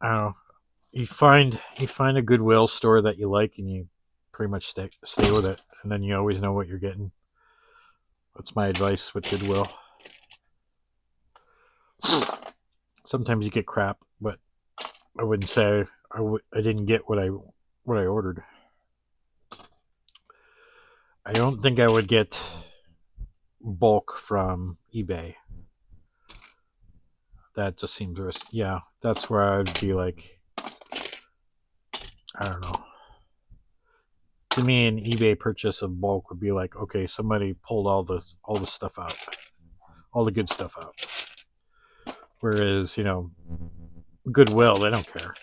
I don't know. You find a Goodwill store that you like, and you pretty much stay with it, and then you always know what you're getting. That's my advice with Goodwill. Sometimes you get crap, but I wouldn't say I didn't get what I ordered. I don't think I would get bulk from eBay. That just seems risky. Yeah, that's where I'd be like, I don't know. To me, an eBay purchase of bulk would be like, okay, somebody pulled all the stuff out, all the good stuff out. Whereas, you know, Goodwill, they don't care.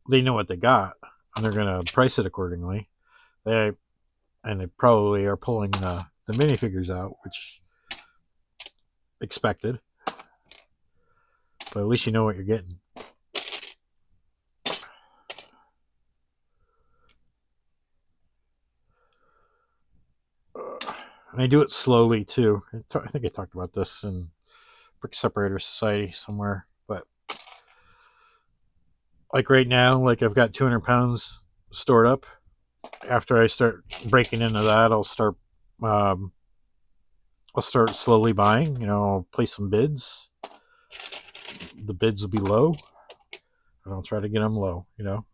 They know what they got, and they're gonna price it accordingly. They probably are pulling the minifigures out, which expected. But at least you know what you're getting. And I do it slowly too. I think I talked about this in Brick Separator Society somewhere. But like right now, like I've got 200 pounds stored up. After I start breaking into that, I'll start slowly buying. You know, I'll place some bids. The bids will be low, and I'll try to get them low. You know,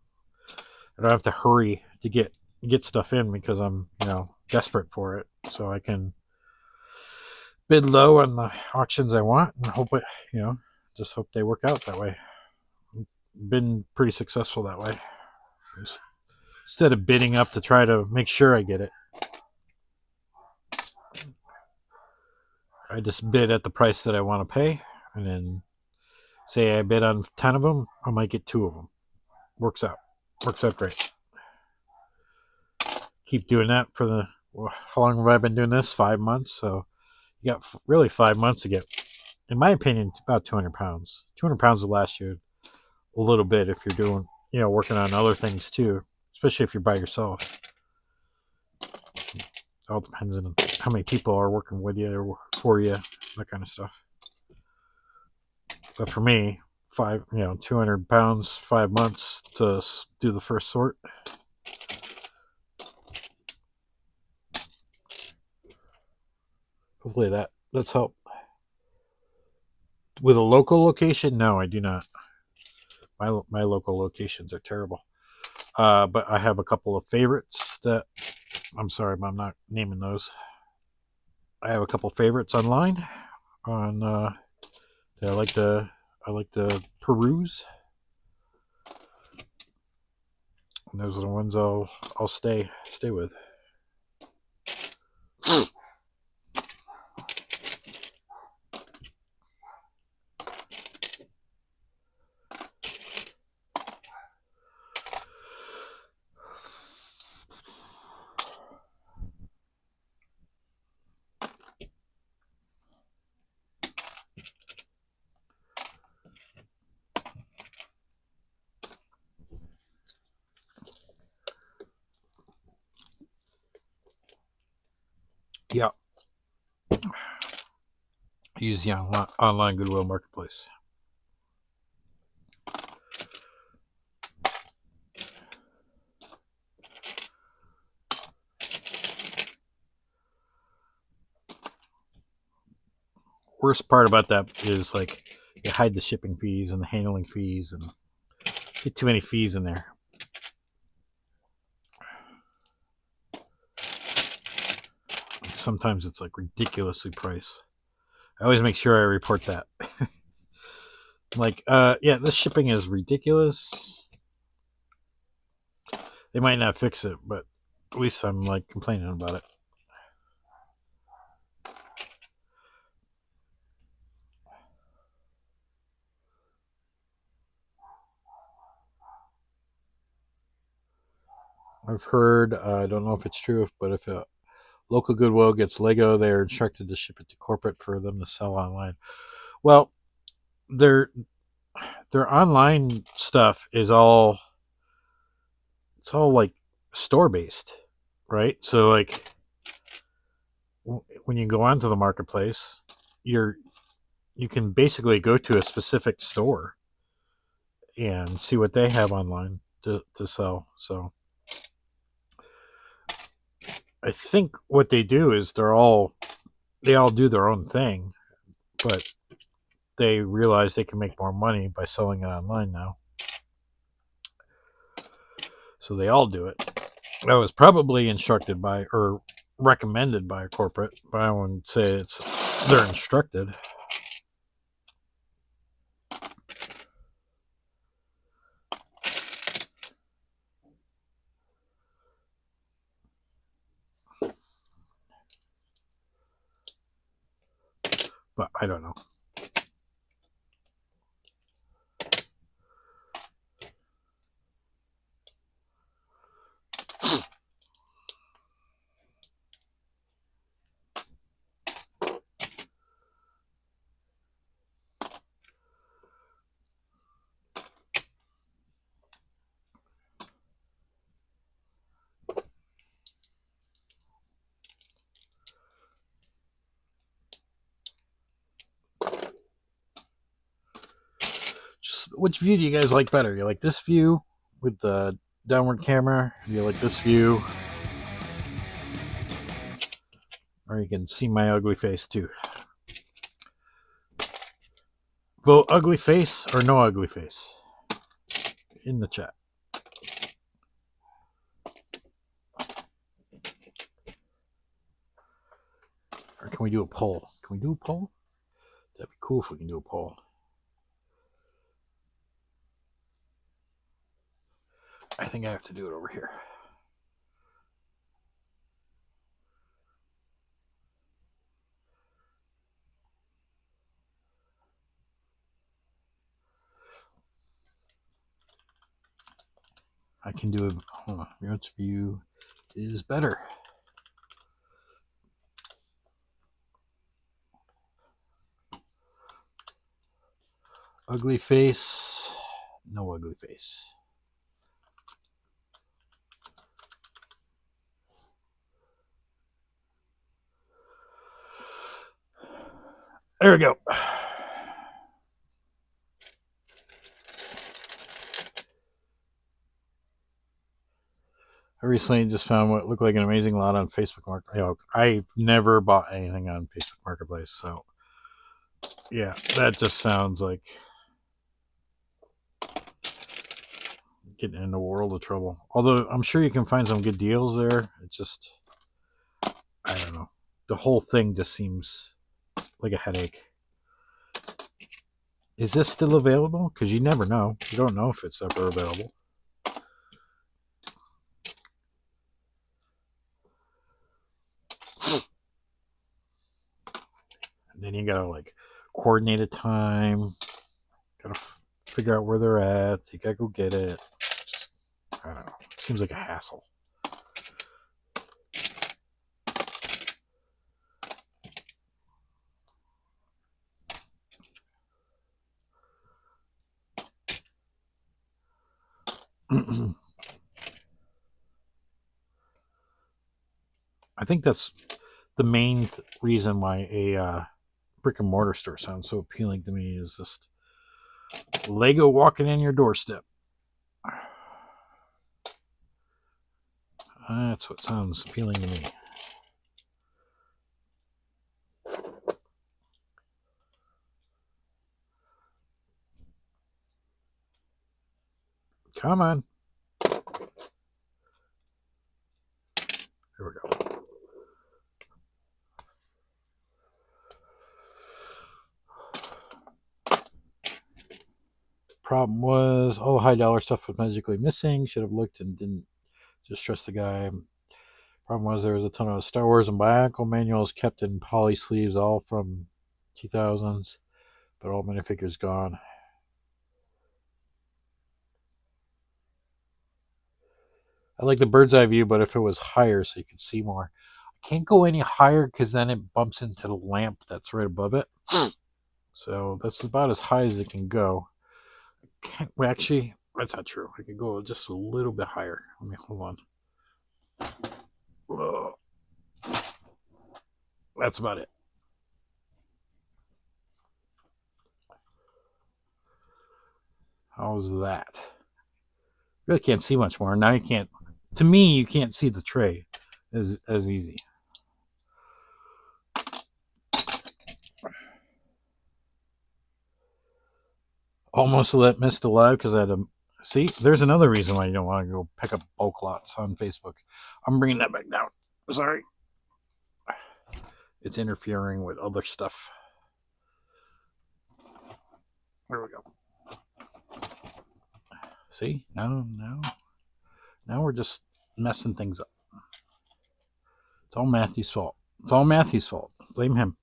I don't have to hurry to get stuff in because I'm, you know, desperate for it. So I can bid low on the auctions I want and hope it, you know, just hope they work out that way. Been pretty successful that way. instead of bidding up to try to make sure I get it, I just bid at the price that I want to pay, and then say I bid on 10 of them, I might get 2 of them. Works out great. Keep doing that for the, how long have I been doing this? 5 months. So you got really 5 months to get, in my opinion, about 200 pounds. 200 pounds will last you a little bit if you're doing, working on other things too, especially if you're by yourself. It all depends on how many people are working with you or for you, that kind of stuff. But for me, 200 pounds, 5 months to do the first sort. Hopefully that's helped. With a local location, no, I do not. My local locations are terrible. But I have a couple of favorites that, I'm sorry, but I'm not naming those. I have a couple favorites online on that I like to peruse. And those are the ones I'll stay with. Yeah. Use the online Goodwill Marketplace. Worst part about that is like you hide the shipping fees and the handling fees and get too many fees in there. Sometimes it's like ridiculously priced. I always make sure I report that. Like, yeah, this shipping is ridiculous. They might not fix it, but at least I'm like complaining about it. I've heard, I don't know if it's true, but if a local Goodwill gets Lego, they're instructed to ship it to corporate for them to sell online. Well, their online stuff is all, it's all like store based, right? So like when you go onto the marketplace, you can basically go to a specific store and see what they have online to sell. So I think what they do is they all do their own thing, but they realize they can make more money by selling it online now. So they all do it. That was probably instructed by or recommended by a corporate, but I wouldn't say they're instructed. But I don't know. Which view do you guys like better? You like this view with the downward camera? Do you like this view? Or you can see my ugly face too. Vote ugly face or no ugly face in the chat. Or can we do a poll? Can we do a poll? That'd be cool if we can do a poll. I think I have to do it over here. I can do it. Hold on. Remote view is better. Ugly face. No ugly face. There we go. I recently just found what looked like an amazing lot on Facebook Marketplace. I've never bought anything on Facebook Marketplace, so yeah, that just sounds like getting in a world of trouble. Although I'm sure you can find some good deals there. It's just, I don't know. The whole thing just seems like a headache. Is this still available? Because you never know. You don't know if it's ever available. And then you gotta like coordinate a time. Gotta figure out where they're at. You gotta go get it. Just, I don't know. It seems like a hassle. I think that's the main reason why a brick and mortar store sounds so appealing to me is just Lego walking in your doorstep. That's what sounds appealing to me. Come on. There we go. Problem was all the high dollar stuff was magically missing. Should have looked and didn't just trust the guy. Problem was there was a ton of Star Wars and Bionicle manuals kept in poly sleeves, all from 2000s, but all minifigures gone. I like the bird's eye view, but if it was higher so you could see more. I can't go any higher because then it bumps into the lamp that's right above it. So that's about as high as it can go. Well, actually, that's not true. I could go just a little bit higher. Let me hold on. Whoa. That's about it. How's that? Really can't see much more. Now you can't. To me, you can't see the tray as easy. Almost let missed alive because I had to. See, there's another reason why you don't want to go pick up bulk lots on Facebook. I'm bringing that back down. Sorry. It's interfering with other stuff. There we go. See, now we're just messing things up. It's all Matthew's fault. It's all Matthew's fault. Blame him.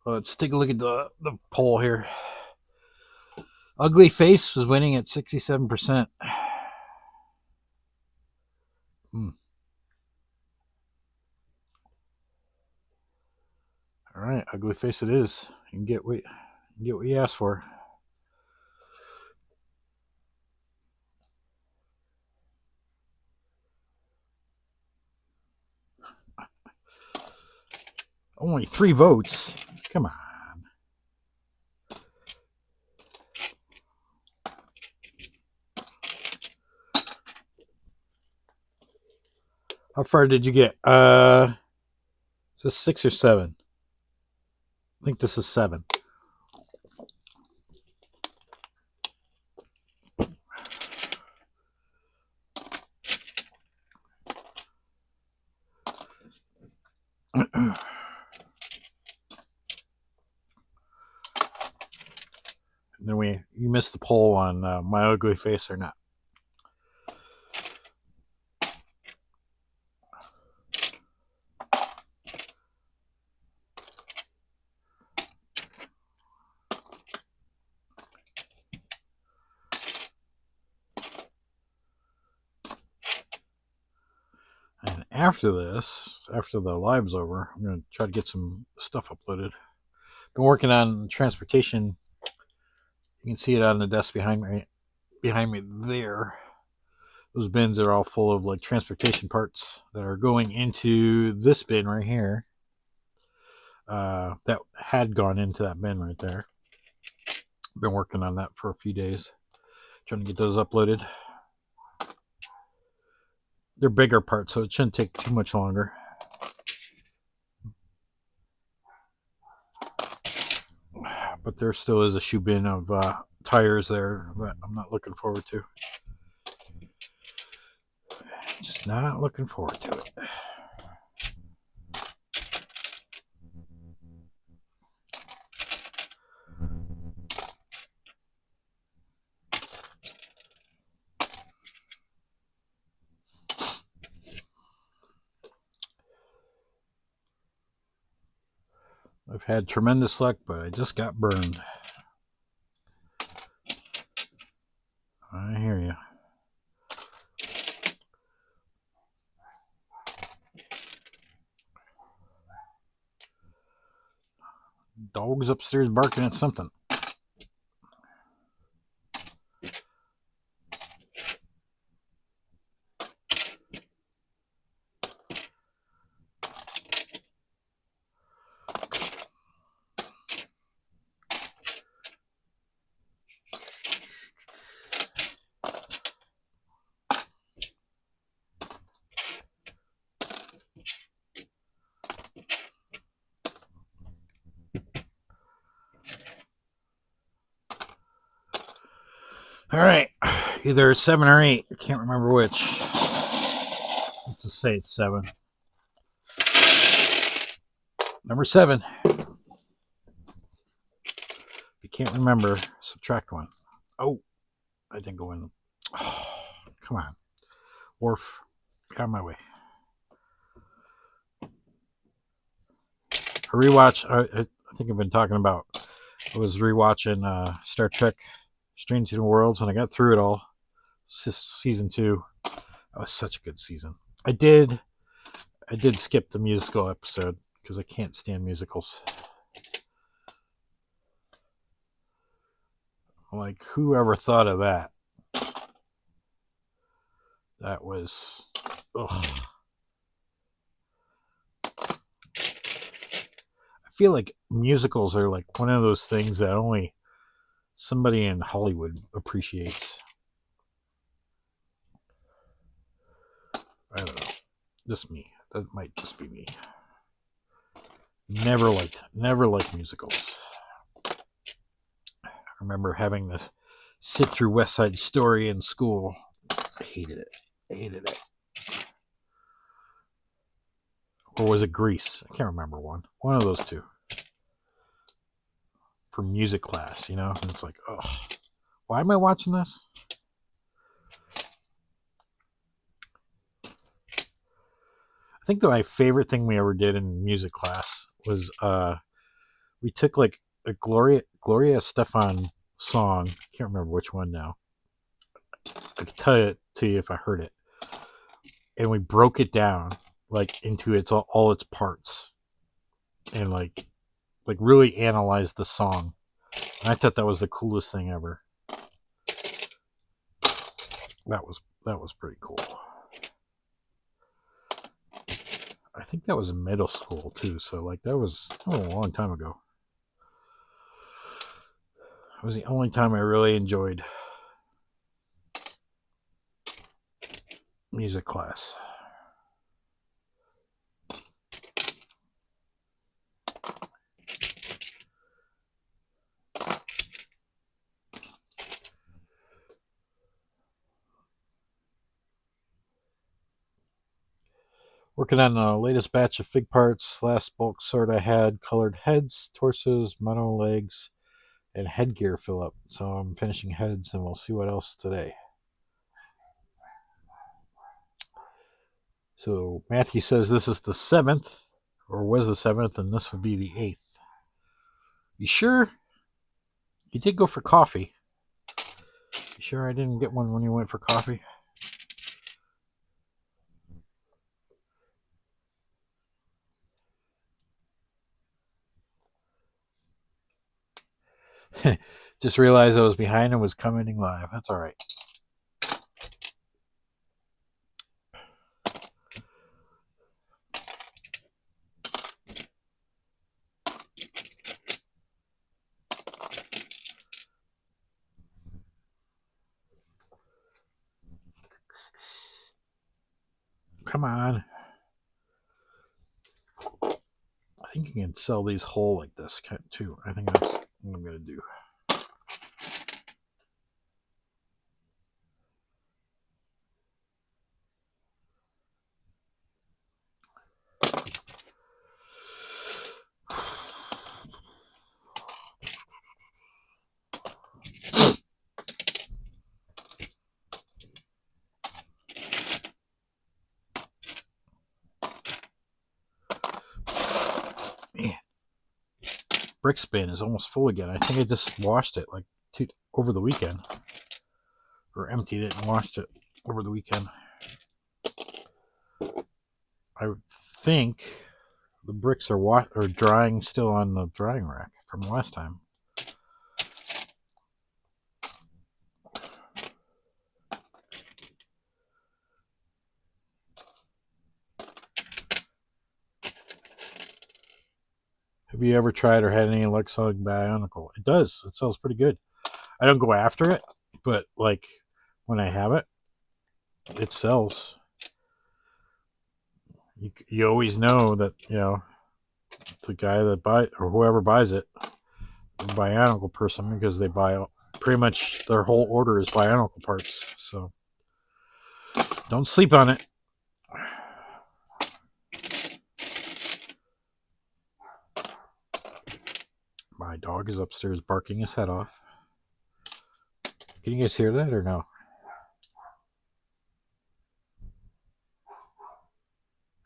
Let's take a look at the poll here. Ugly Face was winning at 67%. All right, Ugly Face it is. You can get what you asked for. Only 3 votes. Come on. How far did you get? Is this 6 or 7? I think this is 7. And then you missed the poll on My Ugly Face or not. after this, after the live's over, I'm going to try to get some stuff uploaded. Been working on transportation. You can see it on the desk behind me there. Those bins are all full of like transportation parts that are going into this bin right here. That had gone into that bin right there. Been working on that for a few days, trying to get those uploaded. They're bigger parts, so it shouldn't take too much longer. But there still is a shoe bin of tires there that I'm not looking forward to. Just not looking forward to it. I've had tremendous luck, but I just got burned. I hear you. Dog's upstairs barking at something. All right, either 7 or 8. I can't remember which. Let's just say it's 7. Number 7. If you can't remember, subtract 1. Oh, I didn't go in. Oh, come on. Wharf, get out of my way. A rewatch, I think I've been talking about. I was rewatching Star Trek Strange New Worlds, and I got through it all. Season 2. That was such a good season. I did skip the musical episode because I can't stand musicals. Like, whoever thought of that? That was, ugh. I feel like musicals are like one of those things that only somebody in Hollywood appreciates. I don't know. Just me. That might just be me. Never liked musicals. I remember having to sit through West Side Story in school. I hated it. Or was it Grease? I can't remember one. One of those two. For music class, you know? And it's like, oh, why am I watching this? I think that my favorite thing we ever did in music class was we took like a Gloria Estefan song. I can't remember which one now. I could tell it to you if I heard it. And we broke it down like into its all its parts. And like really analyzed the song. And I thought that was the coolest thing ever. That was pretty cool. I think that was in middle school too, so like that was a long time ago. It was the only time I really enjoyed music class. Working on the latest batch of fig parts. Last bulk sort I had colored heads, torsos, mono legs, and headgear fill up. So I'm finishing heads and we'll see what else today. So Matthew says this is the 7th, or was the 7th, and this would be the 8th. You sure? You did go for coffee. You sure I didn't get one when you went for coffee? Just realized I was behind and was commenting live. That's all right. Come on. I think you can sell these whole like this too. I think that's what I'm going to do. Man, brick spin is almost full again. I think I just washed it like over the weekend, or emptied it and washed it over the weekend. I think the bricks are drying still on the drying rack from last time. Have you ever tried or had any luck selling Bionicle? It does. It sells pretty good. I don't go after it, but like when I have it, it sells. You always know that, you know, the guy that buys or whoever buys it, the Bionicle person, because they buy pretty much their whole order is Bionicle parts. So don't sleep on it. My dog is upstairs barking his head off. Can you guys hear that or no?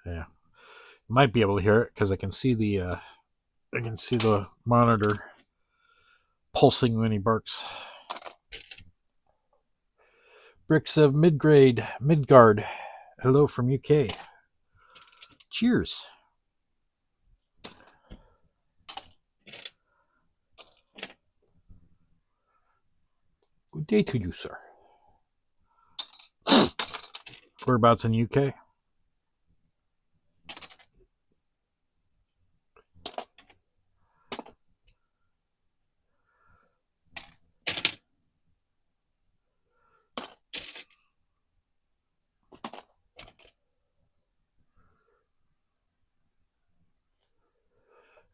Yeah, you might be able to hear it because I can see the monitor pulsing when he barks. Bricks of Midgard. Hello from UK. Cheers. Good day to you, sir. Whereabouts in UK?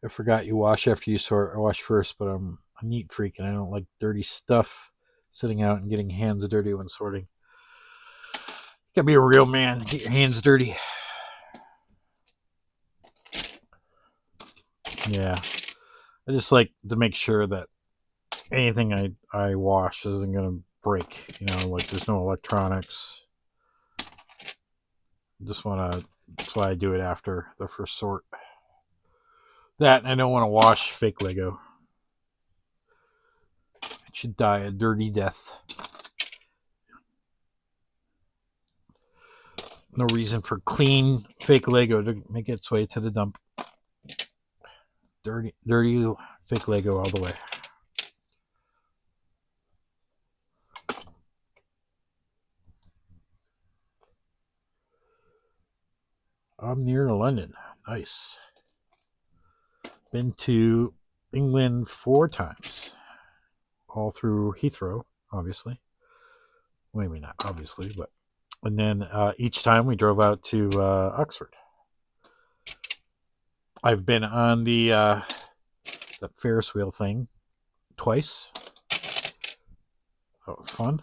I forgot you wash after you sort, or wash first, but I'm a neat freak and I don't like dirty stuff sitting out and getting hands dirty when sorting. You gotta be a real man. Get your hands dirty. Yeah. I just like to make sure that anything I wash isn't gonna break. You know, like there's no electronics. That's why I do it after the first sort. That, and I don't want to wash fake Lego. It should die a dirty death. No reason for clean fake Lego to make its way to the dump. Dirty fake Lego all the way. I'm near London. Nice. Been to England 4 times. All through Heathrow, obviously. Well, maybe not obviously, but... And then each time we drove out to Oxford. I've been on the Ferris wheel thing twice. That was fun.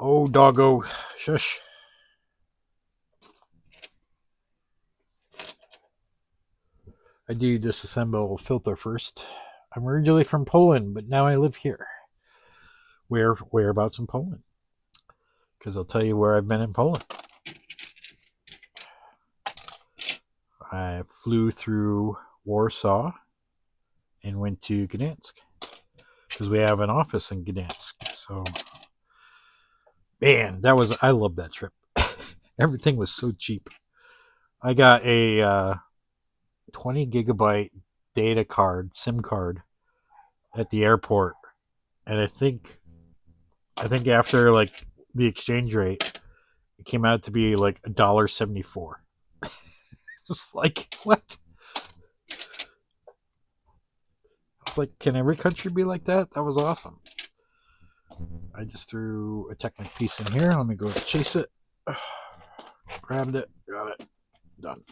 Oh, doggo. Shush. I do disassemble filter first. I'm originally from Poland, but now I live here. Whereabouts in Poland? Because I'll tell you where I've been in Poland. I flew through Warsaw and went to Gdansk because we have an office in Gdansk. So, man, I love that trip. Everything was so cheap. I got a 20 gigabyte data card, SIM card, at the airport, and I think after like the exchange rate, it came out to be like $1.74. Just like what? I was like, can every country be like that? That was awesome. I just threw a Technic piece in here. Let me go chase it. Grabbed it. Got it. Done.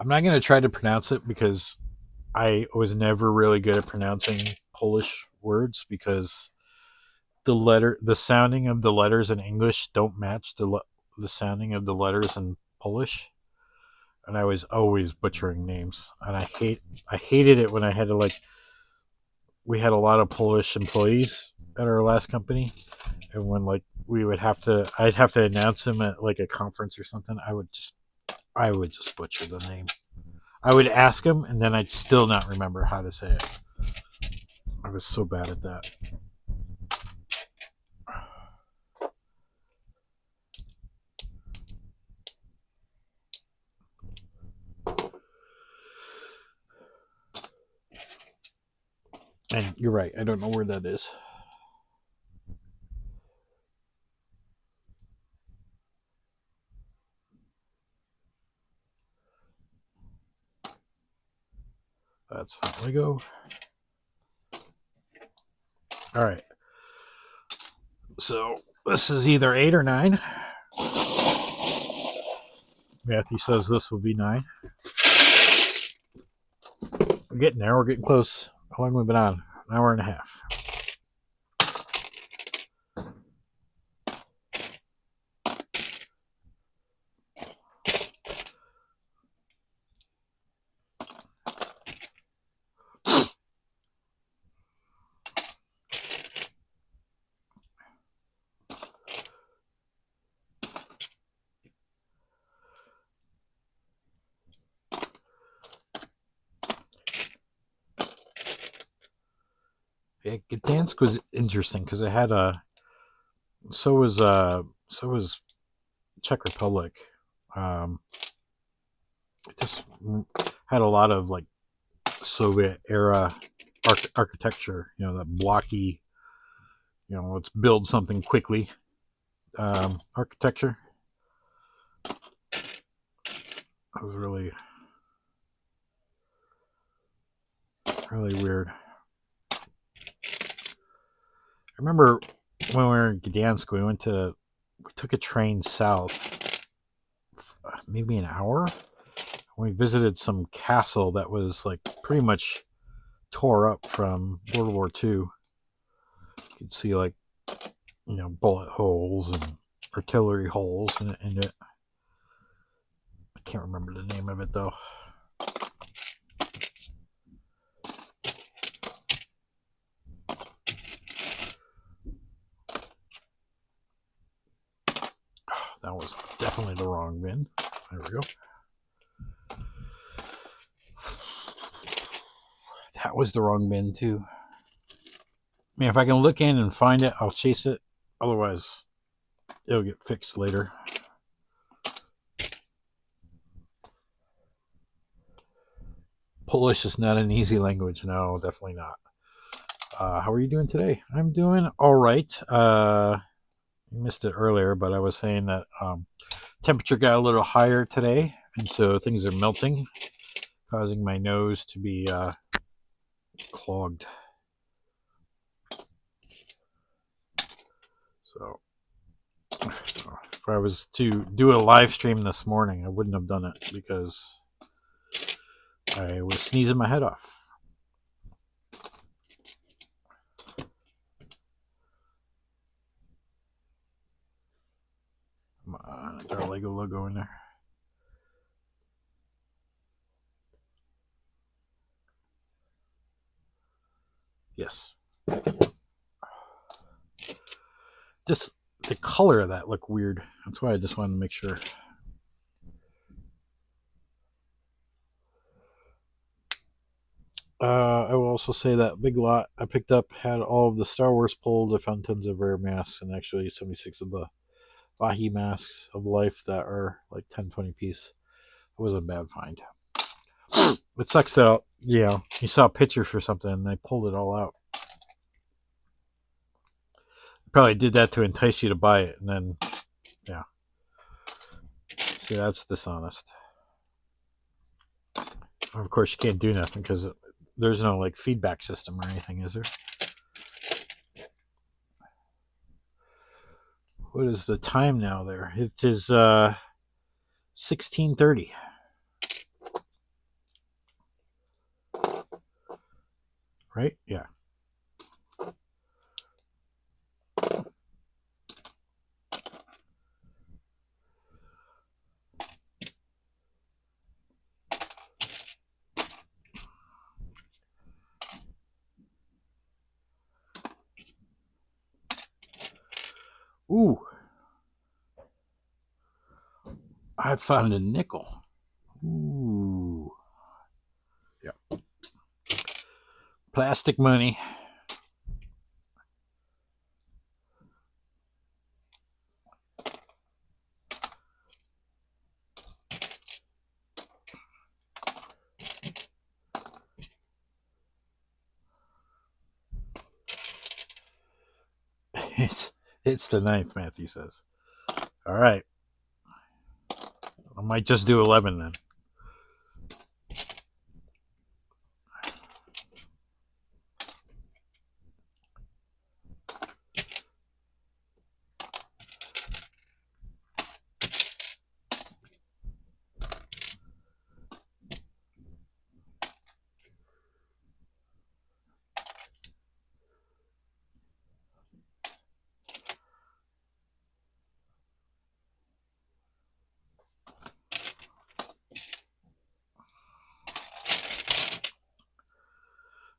I'm not going to try to pronounce it because I was never really good at pronouncing Polish words because the sounding of the letters in English don't match the sounding of the letters in Polish, and I was always butchering names, and I hated it when I had to we had a lot of Polish employees at our last company, and when I'd have to announce them at like a conference or something, I would just butcher the name. I would ask them, and then I'd still not remember how to say it. I was so bad at that. And you're right, I don't know where that is. That's not Lego. All right. So this is either 8 or 9. Matthew says this will be 9. We're getting there. We're getting close. How long have we been on? An hour and a half. Yeah, Gdansk was interesting because it had so was Czech Republic. It just had a lot of like Soviet era architecture. You know, that blocky. You know, let's build something quickly. Architecture. That was really weird. I remember when we were in Gdansk, we took a train south, maybe an hour. We visited some castle that was like pretty much tore up from World War II. You could see like, you know, bullet holes and artillery holes in it. I can't remember the name of it though. That was definitely the wrong bin. There we go. That was the wrong bin too. I mean, if I can look in and find it, I'll chase it. Otherwise, it'll get fixed later. Polish is not an easy language. No, definitely not. How are you doing today? I'm doing all right. Missed it earlier, but I was saying that temperature got a little higher today, and so things are melting, causing my nose to be clogged. So if I was to do a live stream this morning, I wouldn't have done it because I was sneezing my head off. Got a Lego logo in there. Yes. Just the color of that looked weird. That's why I just wanted to make sure. I will also say that big lot I picked up had all of the Star Wars pulled. I found tons of rare masks and actually 76 of the Bahi masks of life that are like 10, 20 piece. It wasn't a bad find. It sucks that, you saw a picture for something and they pulled it all out. Probably did that to entice you to buy it, and then, yeah. See, that's dishonest. Of course, you can't do nothing because there's no like feedback system or anything, is there? What is the time now there? It is 16:30. Right? Yeah. Ooh. I found a nickel. Ooh. Yeah. Plastic money. It's the 9th, Matthew says. All right. I might just do 11 then.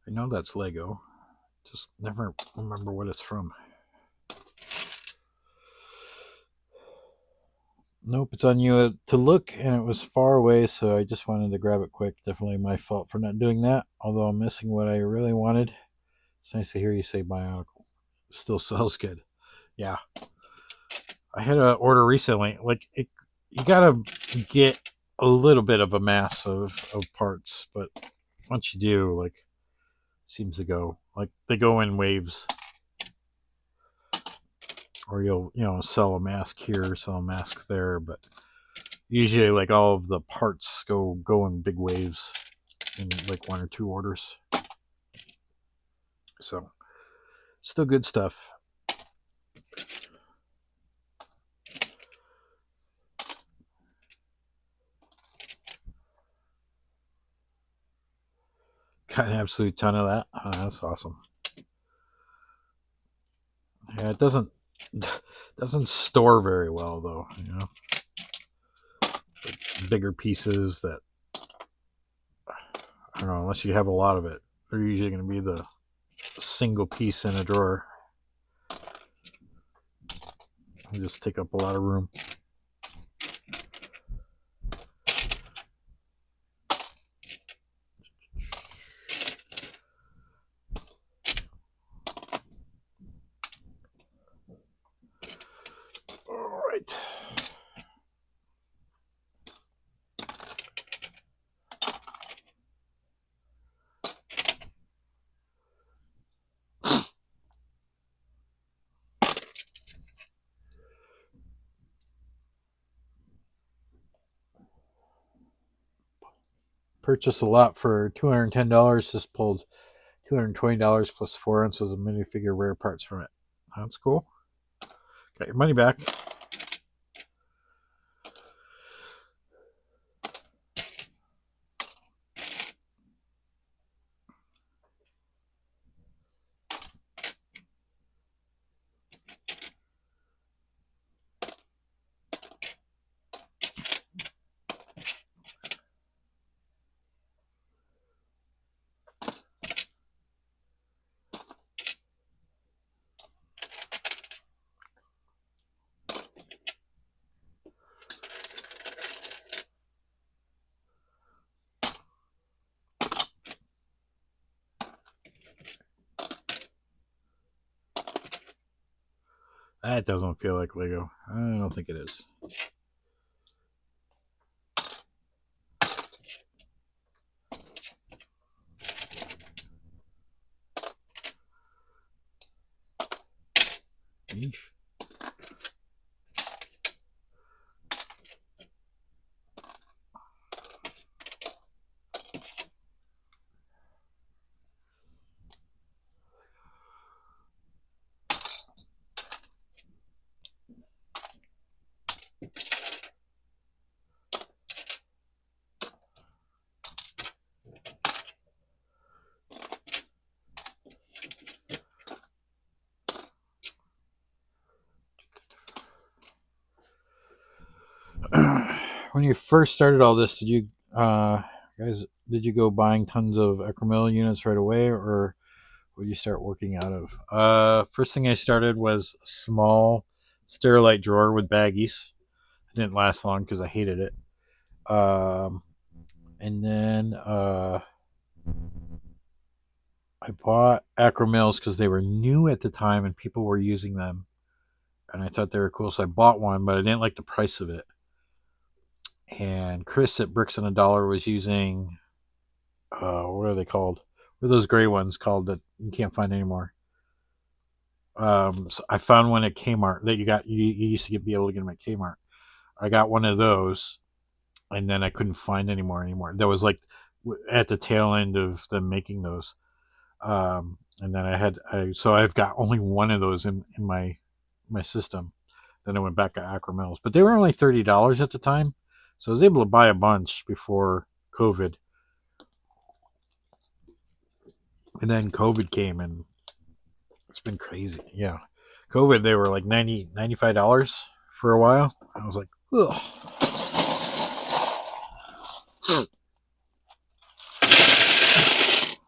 I know that's Lego. Just never remember what it's from. Nope, it's on you to look, and it was far away, so I just wanted to grab it quick. Definitely my fault for not doing that, although I'm missing what I really wanted. It's nice to hear you say Bionicle. It still sells good. Yeah. I had an order recently. Like, you gotta get a little bit of a mass of parts, but once you do, like, seems to go. Like, they go in waves. Or you'll, sell a mask here, sell a mask there, but usually, like, all of the parts go in big waves in like 1 or 2 orders. So, still good stuff. Got an absolute ton of that. Oh, that's awesome. Yeah, it doesn't store very well though. Like bigger pieces that, I don't know, unless you have a lot of it, they're usually going to be the single piece in a drawer. They just take up a lot of room. All right. Purchased a lot for $210. Just pulled $220 plus 4 ounces of minifigure rare parts from it. That's cool. Got your money back. That doesn't feel like Lego. I don't think it is. Yeesh. When you first started all this, did you guys did you go buying tons of acromil units right away, or would you start working out of? First thing I started was a small Sterilite drawer with baggies. It didn't last long because I hated it. And then I bought acromils because they were new at the time and people were using them, and I thought they were cool, so I bought one, but I didn't like the price of it. And Chris at Bricks and a Dollar was using what are they called? What are those gray ones called that you can't find anymore? So I found one at Kmart that you used to be able to get them at Kmart. I got one of those, and then I couldn't find anymore. That was like at the tail end of them making those. And then so I've got only one of those in my system. Then I went back to Acromills, but they were only $30 at the time, so I was able to buy a bunch before COVID. And then COVID came, and it's been crazy. Yeah, COVID, they were like $95 for a while. I was like, ugh.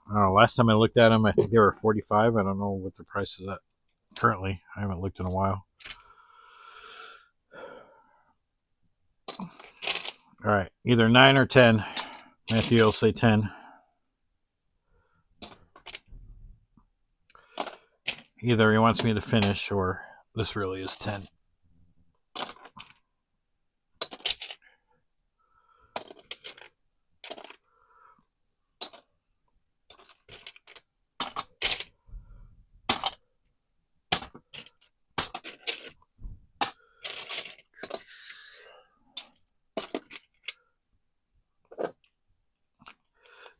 I don't know. Last time I looked at them, I think they were 45. I don't know what the price is at currently. I haven't looked in a while. All right, either 9 or 10. Matthew will say 10. Either he wants me to finish, or this really is 10.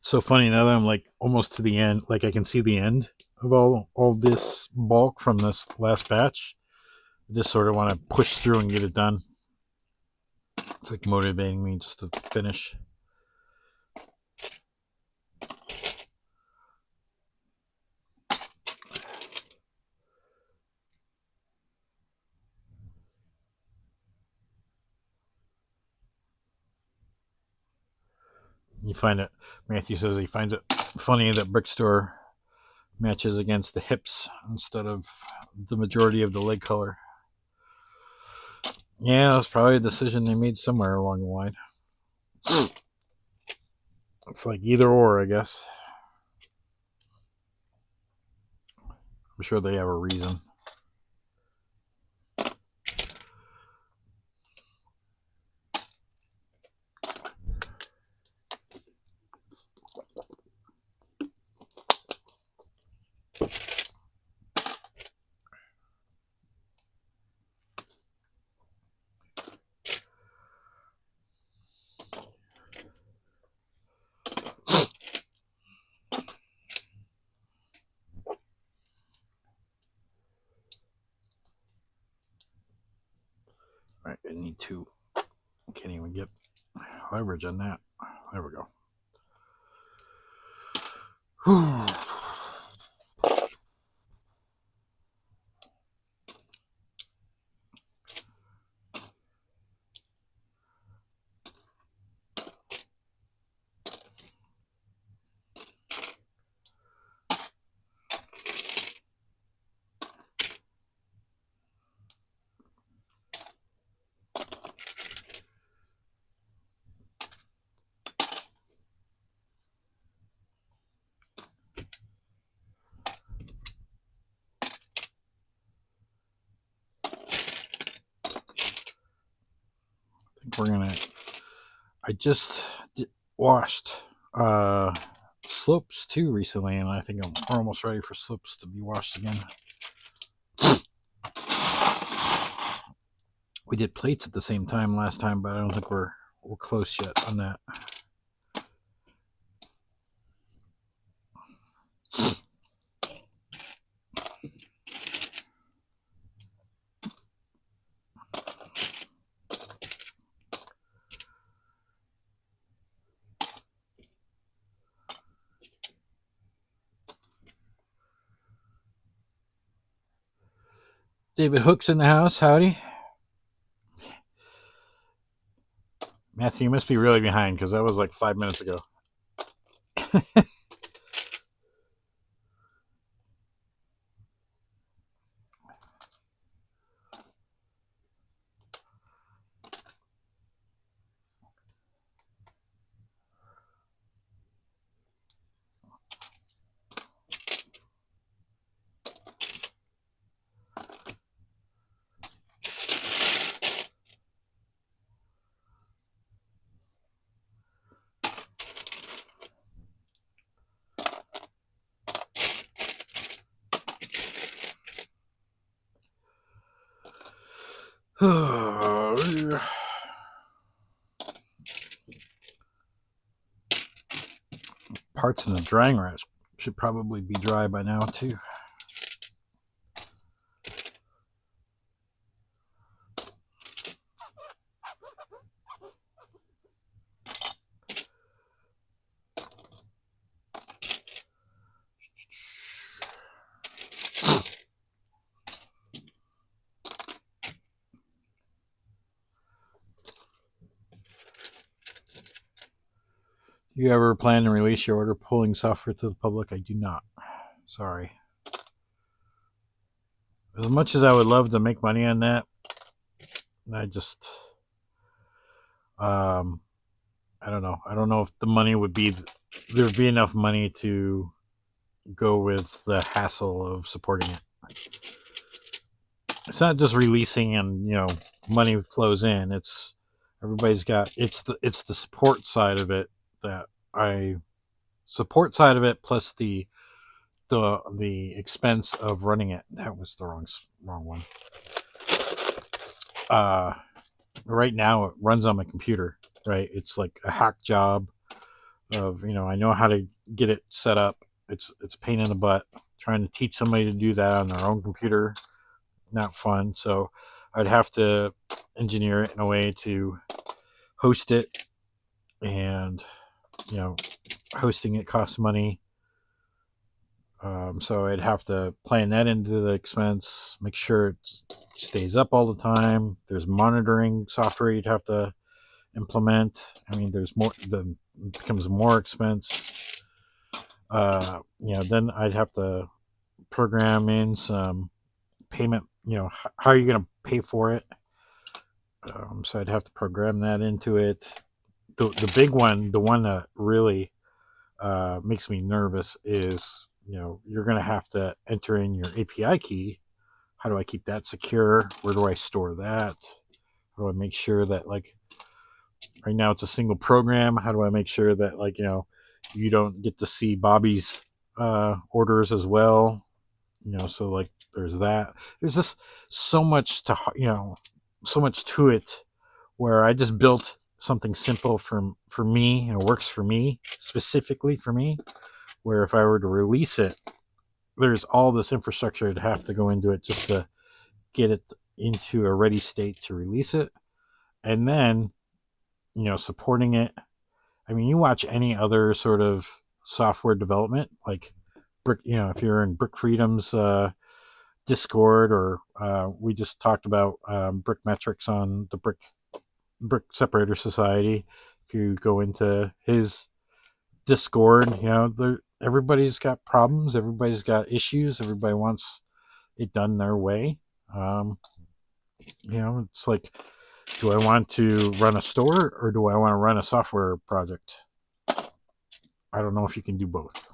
So funny, now that I'm like almost to the end, like I can see the end of all this bulk from this last batch. I just sort of want to push through and get it done. It's like motivating me just to finish. You find it, Matthew says he finds it funny that Brickstore matches against the hips instead of the majority of the leg color. Yeah, that's probably a decision they made somewhere along the line. It's like either or, I guess. I'm sure they have a reason. Alright, I need to. I can't even get leverage on that. There we go. Whew. I just washed slopes too recently, and I think we're almost ready for slopes to be washed again. We did plates at the same time last time, but I don't think we're close yet on that. David Hook's in the house. Howdy. Matthew, you must be really behind because that was like 5 minutes ago. Parts in the drying rack should probably be dry by now too. You ever plan to release your order pulling software to the public? I do not. Sorry. As much as I would love to make money on that, I just, I don't know. I don't know if the money would be, there'd be enough money to go with the hassle of supporting it. It's not just releasing and, money flows in. It's everybody's got, it's the support side of it that support side of it plus the expense of running it. That was the wrong one. Right now it runs on my computer, right? It's like a hack job of, I know how to get it set up. It's a pain in the butt trying to teach somebody to do that on their own computer. Not fun. So I'd have to engineer it in a way to host it, and hosting it costs money. So I'd have to plan that into the expense, make sure it stays up all the time. There's monitoring software you'd have to implement. I mean, there's more, then it becomes more expense. Then I'd have to program in some payment, how are you going to pay for it? So I'd have to program that into it. The big one, the one that really makes me nervous is, you're going to have to enter in your API key. How do I keep that secure? Where do I store that? How do I make sure that, like, right now it's a single program. How do I make sure that, like, you don't get to see Bobby's orders as well? So, like, there's that. There's just so much to, so much to it, where I just built something simple for me, and it works for me, specifically for me, where if I were to release it, there's all this infrastructure I'd have to go into it just to get it into a ready state to release it. And then, supporting it. I mean, you watch any other sort of software development, like Brick, if you're in Brick Freedom's Discord, or we just talked about Brick Metrics on the Brick Separator Society. If you go into his Discord, everybody's got problems, everybody's got issues, everybody wants it done their way. It's like, do I want to run a store or do I want to run a software project? I don't know if you can do both.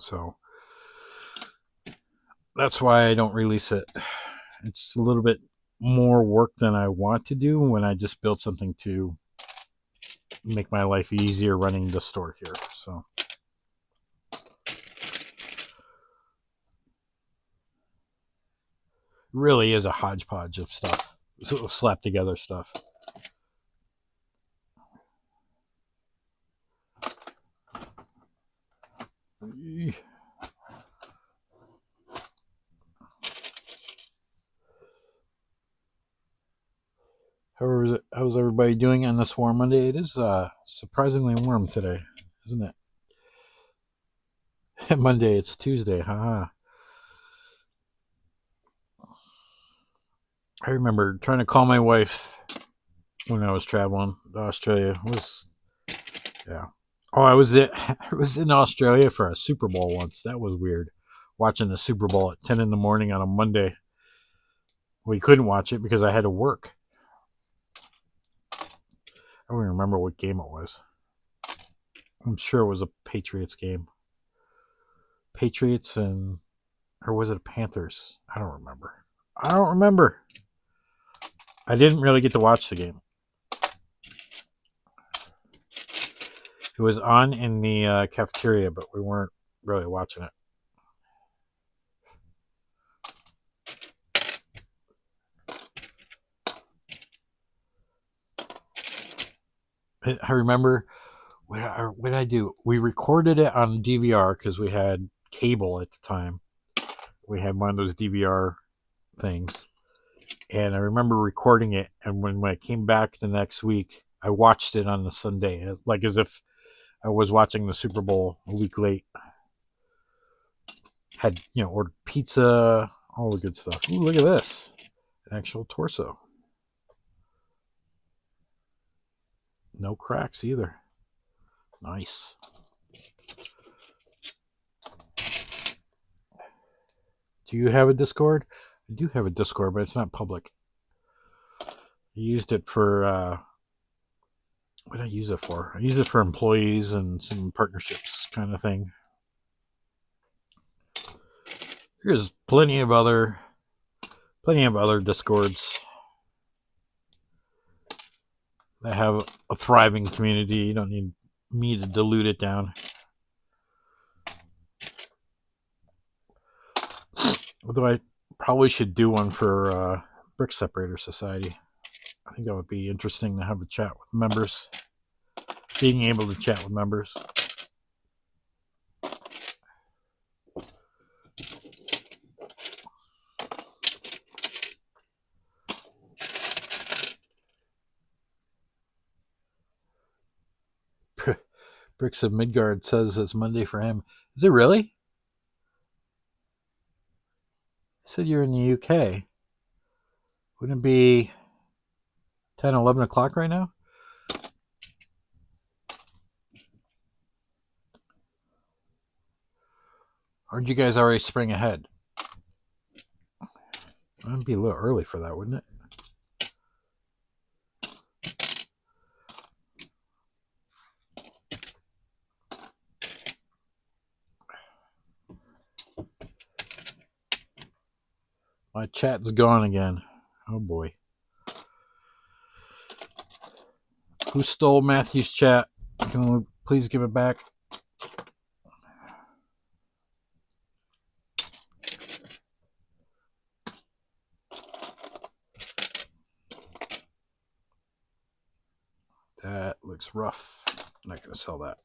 So that's why I don't release it. It's a little bit more work than I want to do when I just built something to make my life easier running the store here. So it really is a hodgepodge of stuff, slapped together stuff. How's everybody doing on this warm Monday? It is surprisingly warm today, isn't it? Monday, it's Tuesday, haha. I remember trying to call my wife when I was traveling to Australia. Yeah. Oh, I was in Australia for a Super Bowl once. That was weird. Watching the Super Bowl at 10 in the morning on a Monday. We couldn't watch it because I had to work. I don't even remember what game it was. I'm sure it was a Patriots game. Patriots or was it Panthers? I don't remember. I didn't really get to watch the game. It was on in the cafeteria, but we weren't really watching it. I remember, what did I do? We recorded it on DVR because we had cable at the time. We had one of those DVR things. And I remember recording it, and when I came back the next week, I watched it on the Sunday, like as if I was watching the Super Bowl a week late. Had, ordered pizza, all the good stuff. Ooh, look at this. An actual torso. No cracks either. Nice. Do you have a Discord? I do have a Discord, but it's not public. I used it for, what did I use it for? I used it for employees and some partnerships kind of thing. There's plenty of other Discords that have a thriving community. You don't need me to dilute it down. Although I probably should do one for Brick Separator Society. I think that would be interesting to have a chat with members. Being able to chat with members. Bricks of Midgard says it's Monday for him. Is it really? You said you're in the UK. Wouldn't it be 10, 11 o'clock right now? Aren't you guys already spring ahead? That'd be a little early for that, wouldn't it? My chat's gone again. Oh boy. Who stole Matthew's chat? Can we please give it back? That looks rough. I'm not going to sell that.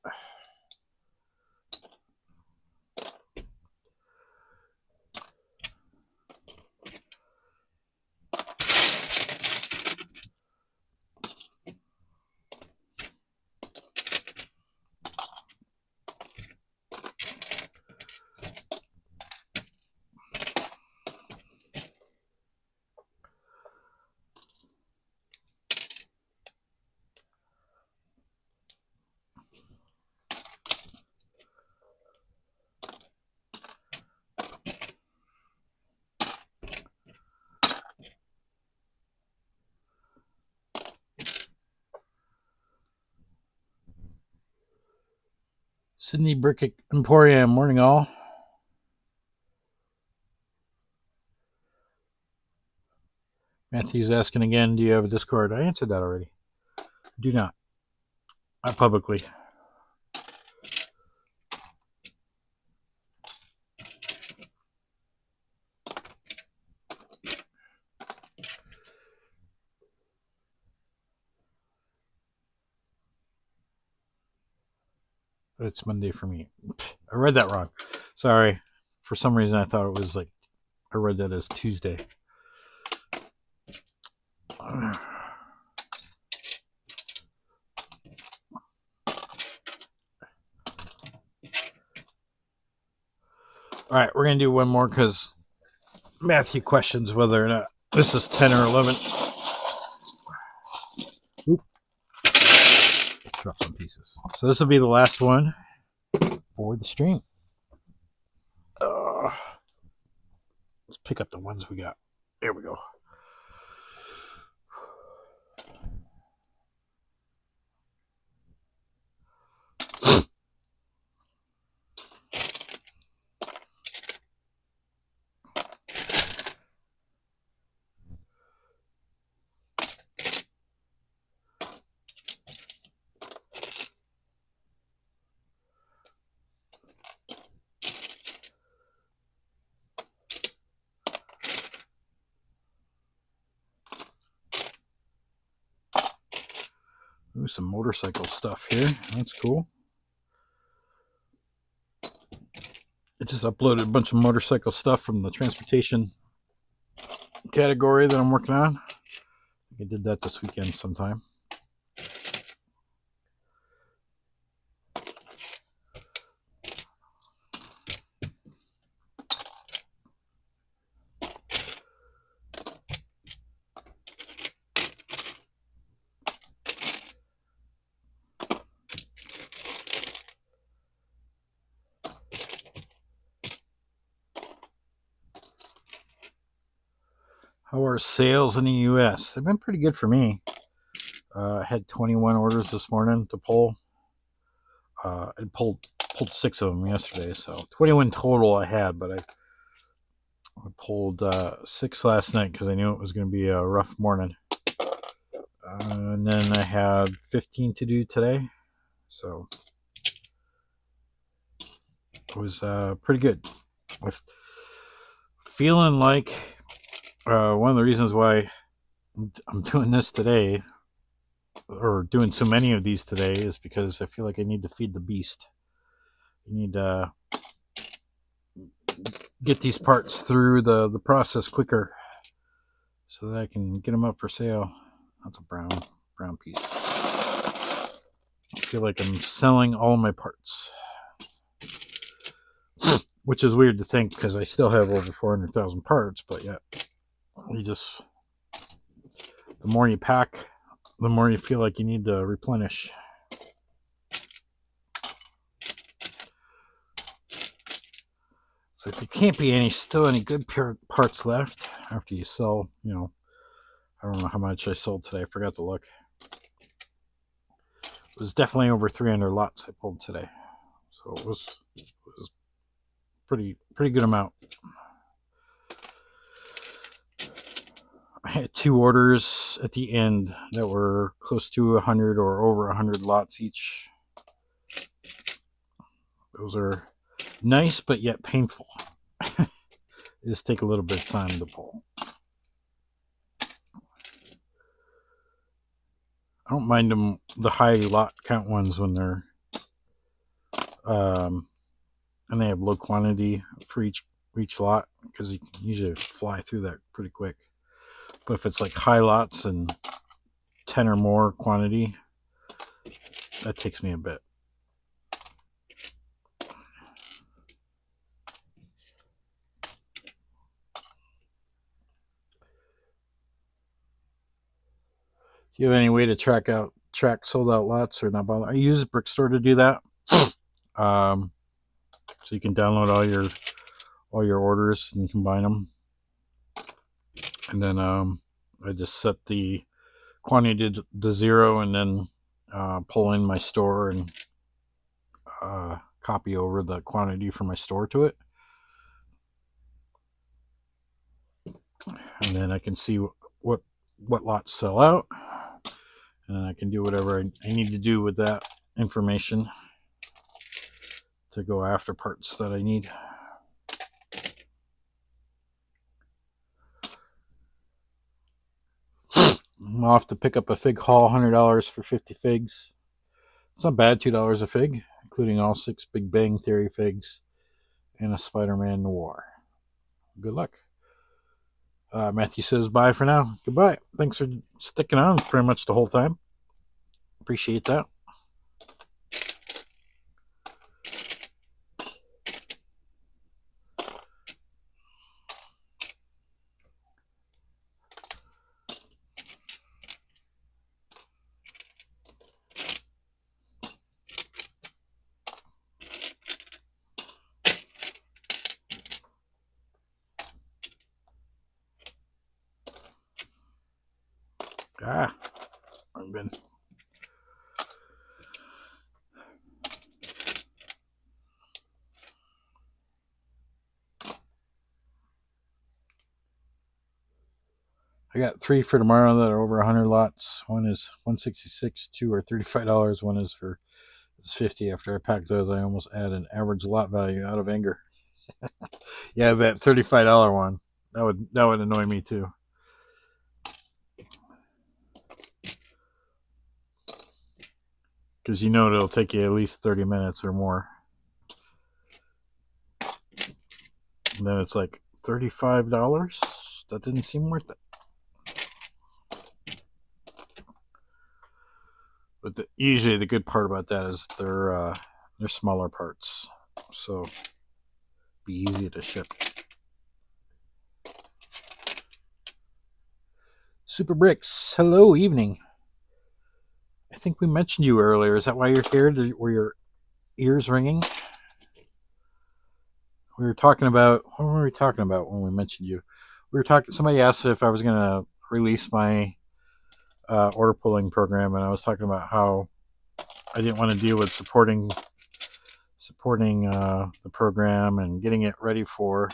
Sydney Brick Emporium, morning all. Matthew's asking again, do you have a Discord? I answered that already. Do not. Not publicly. It's Monday for me. I read that wrong. Sorry. For some reason, I thought it was like, I read that as Tuesday. All right, we're going to do one more because Matthew questions whether or not this is 10 or 11. Oop. Drop some pieces. So this will be the last one for the stream. Let's pick up the ones we got. There we go. Ooh, some motorcycle stuff here. That's cool. I just uploaded a bunch of motorcycle stuff from the transportation category that I'm working on. I did that this weekend sometime. How are sales in the U.S.? They've been pretty good for me. I had 21 orders this morning to pull. I pulled 6 of them yesterday, so 21 total I had, but I pulled 6 last night because I knew it was going to be a rough morning. And then I had 15 to do today, so it was pretty good. I'm feeling like one of the reasons why I'm doing this today, or doing so many of these today, is because I feel like I need to feed the beast. I need to get these parts through the process quicker so that I can get them up for sale. That's a brown piece. I feel like I'm selling all my parts, which is weird to think because I still have over 400,000 parts, but yet the more you pack, the more you feel like you need to replenish. So if there can't be still any good parts left after you sell, I don't know how much I sold today. I forgot to look. It was definitely over 300 lots I pulled today. So it was pretty good amount. I had 2 orders at the end that were close to 100 or over 100 lots each. Those are nice, but yet painful. They just take a little bit of time to pull. I don't mind them, the high lot count ones, when they're and they have low quantity for each lot, because you can usually fly through that pretty quick. But if it's like high lots and 10 or more quantity, that takes me a bit. Do you have any way to track sold out lots or not bother? I use Brickstore to do that. So you can download all your orders and combine them. And then I just set the quantity to 0 and then pull in my store and copy over the quantity from my store to it. And then I can see what lots sell out, and I can do whatever I need to do with that information to go after parts that I need. I'm off to pick up a fig haul, $100 for 50 figs. It's not bad, $2 a fig, including all 6 Big Bang Theory figs and a Spider-Man Noir. Good luck. Matthew says bye for now. Goodbye. Thanks for sticking on pretty much the whole time. Appreciate that. I've been. I got 3 for tomorrow that are over 100 lots. One is $166, 2 are $35. One is for $50. After I pack those, I almost add an average lot value out of anger. Yeah, that $35 one. That would annoy me too. Because you know it'll take you at least 30 minutes or more. And then it's like $35? That didn't seem worth it. But usually the good part about that is they're smaller parts. So be easy to ship. Super Bricks, hello, evening. I think we mentioned you earlier. Is that why you're here? Were your ears ringing? We were talking about, what were we talking about when we mentioned you? We were talking, somebody asked if I was going to release my order pulling program, and I was talking about how I didn't want to deal with supporting the program and getting it ready for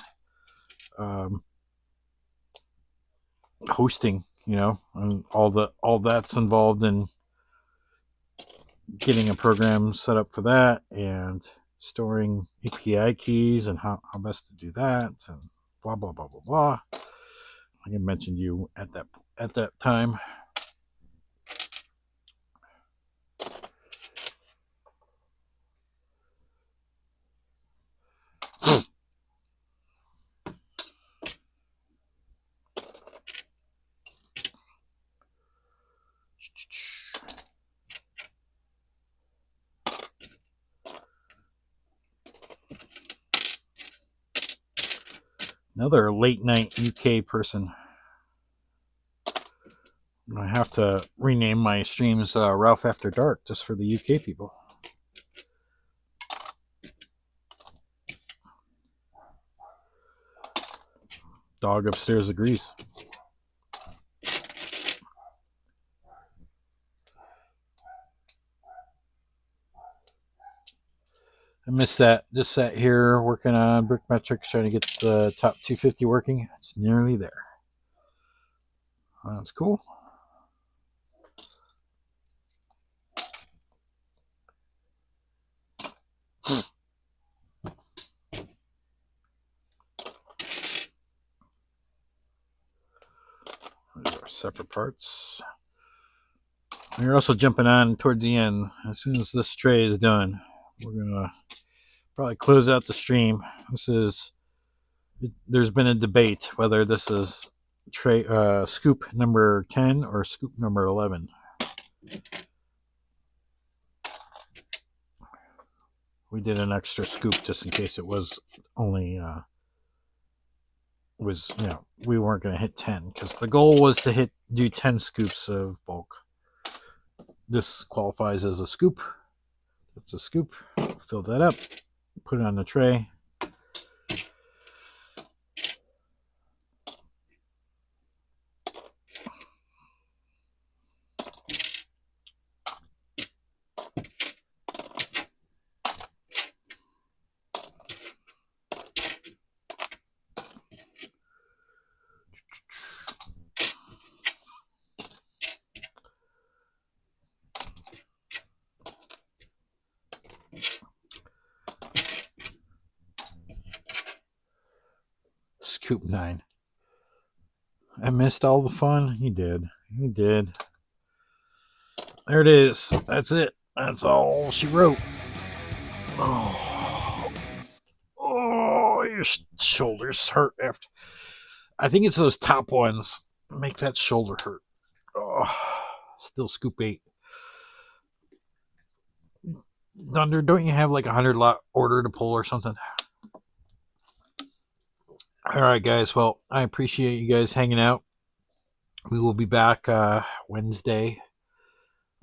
hosting, and all that's involved in getting a program set up for that and storing API keys and how best to do that and blah blah blah blah blah. I mentioned you at that time. Another late night UK person. I have to rename my streams Ralph After Dark just for the UK people. Dog upstairs agrees. I missed that. Just sat here working on Brickmetrics, trying to get the top 250 working. It's nearly there. That's cool. These are separate parts. And you're also jumping on towards the end. As soon as this tray is done, we're gonna probably close out the stream. There's been a debate whether this is scoop number 10 or scoop number 11. We did an extra scoop just in case it was only we weren't going to hit 10 because the goal was to do 10 scoops of bulk. This qualifies as a scoop. It's a scoop. Fill that up, put it on the tray. Coupentine. I missed all the fun. You did. You did. There it is. That's it. That's all she wrote. Oh, your shoulders hurt after. I think it's those top ones make that shoulder hurt. Oh, still scoop 8. Thunder, don't you have like 100 lot order to pull or something? All right, guys. Well, I appreciate you guys hanging out. We will be back Wednesday,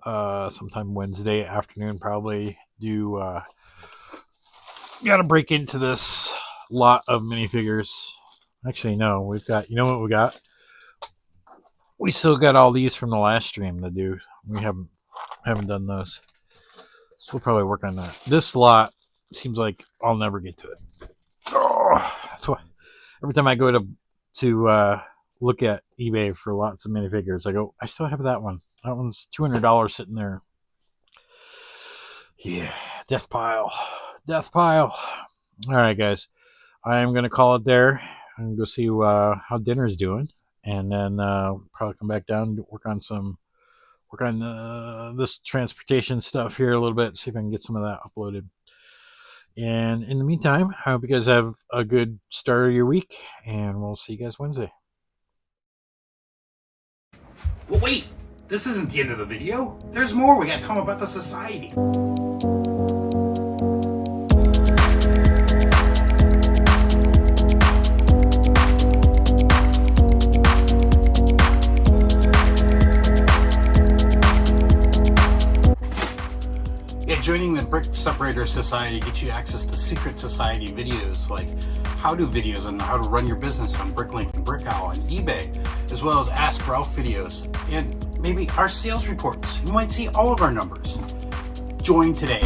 sometime Wednesday afternoon, probably. Got to break into this lot of minifigures. Actually, no, we've got, you know what we got? We still got all these from the last stream to do. We haven't done those. So we'll probably work on that. This lot seems like I'll never get to it. Oh, that's why every time I go to look at eBay for lots of minifigures, I go, I still have that one. That one's $200 sitting there. Yeah, death pile. Death pile. All right, guys. I am going to call it there. I'm going to go see how dinner's doing. And then probably come back down and work on this transportation stuff here a little bit. See if I can get some of that uploaded. And in the meantime, I hope you guys have a good start of your week. And we'll see you guys Wednesday.
Well, wait. This isn't the end of the video. There's more. We got to tell them about the society. Joining the Brick Separator Society gets you access to secret society videos like how-to videos on how to run your business on BrickLink and Brick Owl and eBay, as well as Ask Ralph videos, and maybe our sales reports. You might see all of our numbers. Join today.